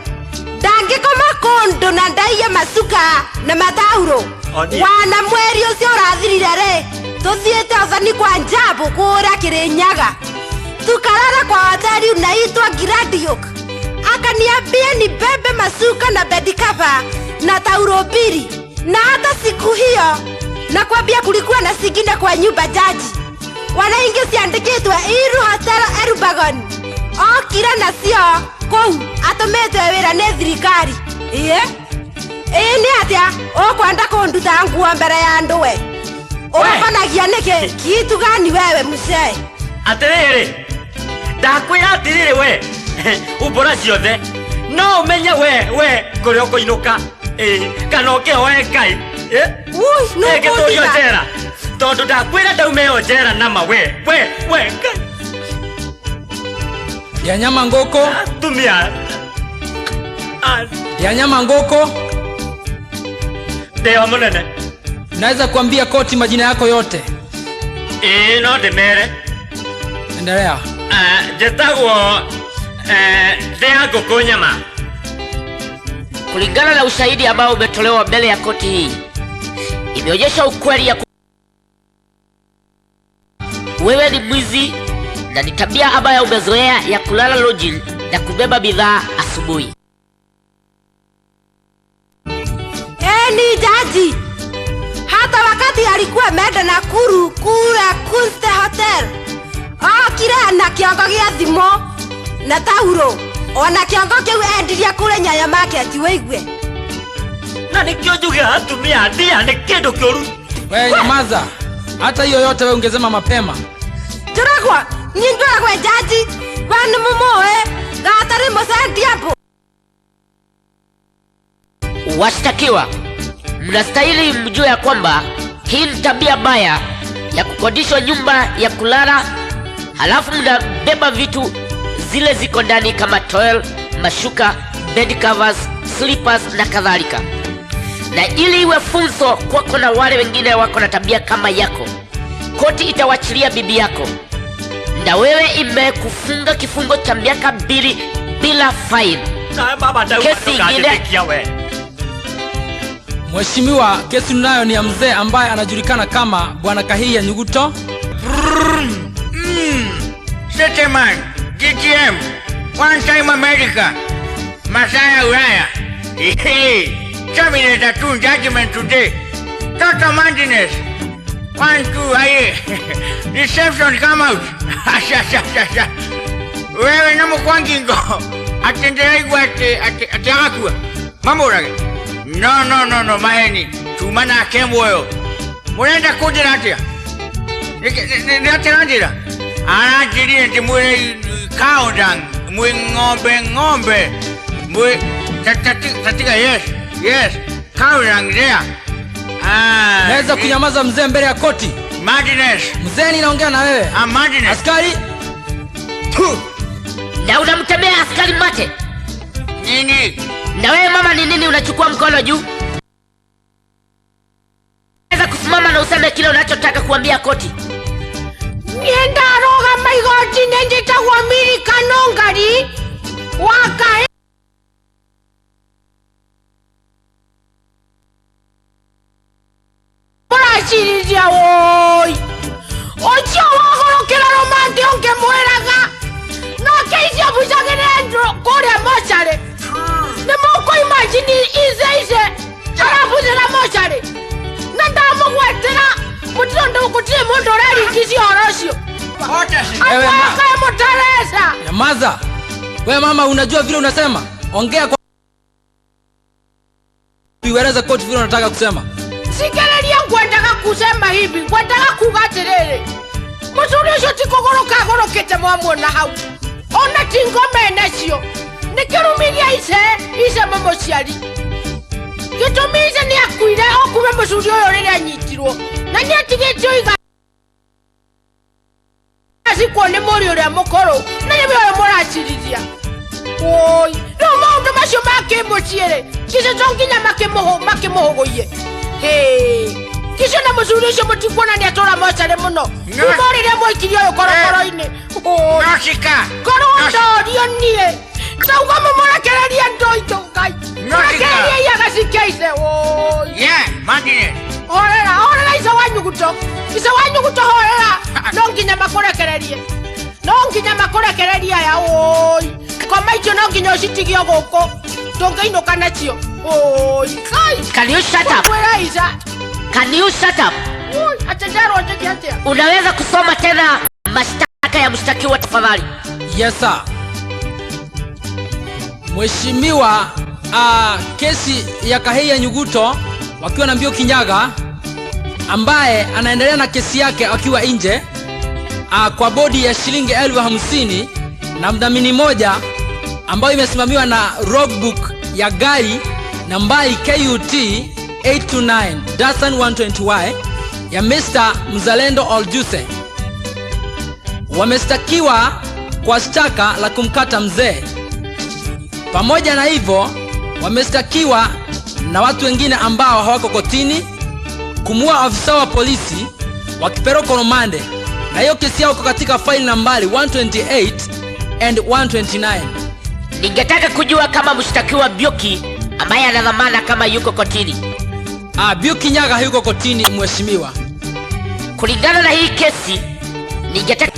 ndangikoma kundu na ndaiye masuka na matauro wana mweri ucio urathirire ri tuthiite uthani kwa njabu kura Kirinyaga tukalala kwa hoteli unaitwa Gradiok. Akaniambia nibebe masuka na bed cover na taulo mbili. Na hata siku hiyo nakwambia kulikuwa na singine kwa nyumba jaji. Wanaingi ciandikitwe Iru Hotel Erubagon. Okira na cio kou atumetwe wira ni thirikari. Ni atia ukwenda kunduta nguo mbere ya andu we. Ukanagia niki kitu gani wewe mzee?
Atiriri ndakwira atiriri we ubora ciothe no umenye we kuria kuinuka kana ukioe Ngai
no
geturio njera tondu ndakwira ndaumeo njera nama we
ya nyama ngoko
tumia
ya nyama ngoko
ndio munene.
Naweza kuambia koti majina yako yote?
No ndimere.
Endelea.
Jetagwo Ndea Ngũkũ Nyama.
Kulingana na ushahidi ambao umetolewa mbele ya koti hii, imeonyesha ukweli ya wewe ni mwizi na ni tabia ambayo umezoea ya kulala lodging na kubeba bidhaa asubuhi.
Ni jaji. Hata wakati alikuwa ameenda Nakuru kura Kunste Hotel. Kira na kiongo gia thimo na taulo. Ona kiongo kiu endiria kule Nyaya market weigwe.
Na nikio njuga atumia ndia ni kindu kioru.
Wewe nyamaza. Hata hiyo yote wewe ungesema mapema.
Turagwa, nyindora kwa jaji. Bana mumoe, gatari mosendi hapo.
Washtakiwa, mnastahili mjue ya kwamba hii ni tabia mbaya ya kukodishwa nyumba ya kulala, halafu mnabeba vitu zile ziko ndani kama towel, mashuka, bed covers, slippers na kadhalika. Na ili iwe funzo kwako na wale wengine wako na tabia kama yako, koti itawachilia bibi yako na wewe imekufunga kifungo cha miaka 2 bila fine. Kesi ingine.
Mheshimiwa, kesi tunayo ni ya mzee ambaye anajulikana kama Bwana Kahihia Nyaguto.
Settlement, GTM, one time America, Masaya Uraya. Terminator 2 judgment today. Total madness. 1, 2, aye. Reception come out. Wewe na mkwangingo. Atendea igwa ate akua. Mambo rage. No, maheni. Tumana kemboyo. Murenda kudira atia. Ni atia ndira. Ana jiri nti mwe cow dung, mwe ng'ombe. Mwe tatika yes. Cow dung there.
Naweza kunyamaza mzee mbele ya koti?
Madness.
Mzee ninaongea na wewe.
Madness.
Askari.
Na unamtemea askari mate.
Nini?
Na wewe mama ni nini unachukua mkono juu? Naweza kusimama na useme kile unachotaka kuambia koti.
Nienda roga maigoti nenjita kwa Amerika nongari. Wakae. Urashirija woi. Ocha wagoro kila romante onke mueraga. Na keisi abusagere kore mochare. Nemoko imagine ize. Arabu zela mochare. Nanda mugwetera. Mutindo kutie mondo rari kisi orosio.
Ewe
Motaresa.
nyamaza. Wewe mama unajua vile unasema? Ongea kwa Ueleze koti vile unataka kusema.
Sikeleria ngwendaka kusema hivi, ngwendaka kugatiriri. Musurisho tikogoroka gorokete mwamona hau. Ona tingome nacio. Nikirumiria ise mamociari. Gitumize ni akuire okume musuri oyo riri anyitirwo. Na ni atigitio iga. Asiko ni muri uria mukoro. Na ni oyo murachiriria. Oi, no maundu macio makimuciire. Kise tonginya makimuhogoie. Kisha na musurisho mutikuona ni atora mochare muno. Umorire mwikirio yo korokoro-ini.
Noshika.
Korondo nie. Sauga mumorekereria ndoito ngai. Norekereria yagasikeise.
Yeah, madness.
Orera isa wanyuguto. Isa wanyuguto horera. Nonginya makorekererie. no nginya makurekereria ya oi koma icio no nginya ucitigio guku ndungiinuka nacio oi kai.
Can you shut up? Can you shut up? Unaweza kusoma tena mashtaka ya mshtakiwa tafadhali?
Yes sir. Mheshimiwa, kesi ya Kahihia Nyaguto wakiwa na Mbiuki Nyaga ambaye anaendelea na kesi yake akiwa nje kwa bodi ya shilingi 50,000 na mdhamini moja ambayo imesimamiwa na logbook ya gari nambari KUT 829-120Y ya Mr. Mzalendo Oljuse. Wamestakiwa kwa shtaka la kumkata mzee. Pamoja na hivyo, wamestakiwa na watu wengine ambao hawako kotini kumua afisa wa polisi wakipelekwa rumande, na hiyo kesi yao katika file nambari 128 and 129.
Ningetaka kujua kama mshtakiwa Mbiuki ambaye ana dhamana kama yuko kotini.
Mbiuki Nyaga yuko kotini mheshimiwa.
Kulingana na hii kesi, ningetaka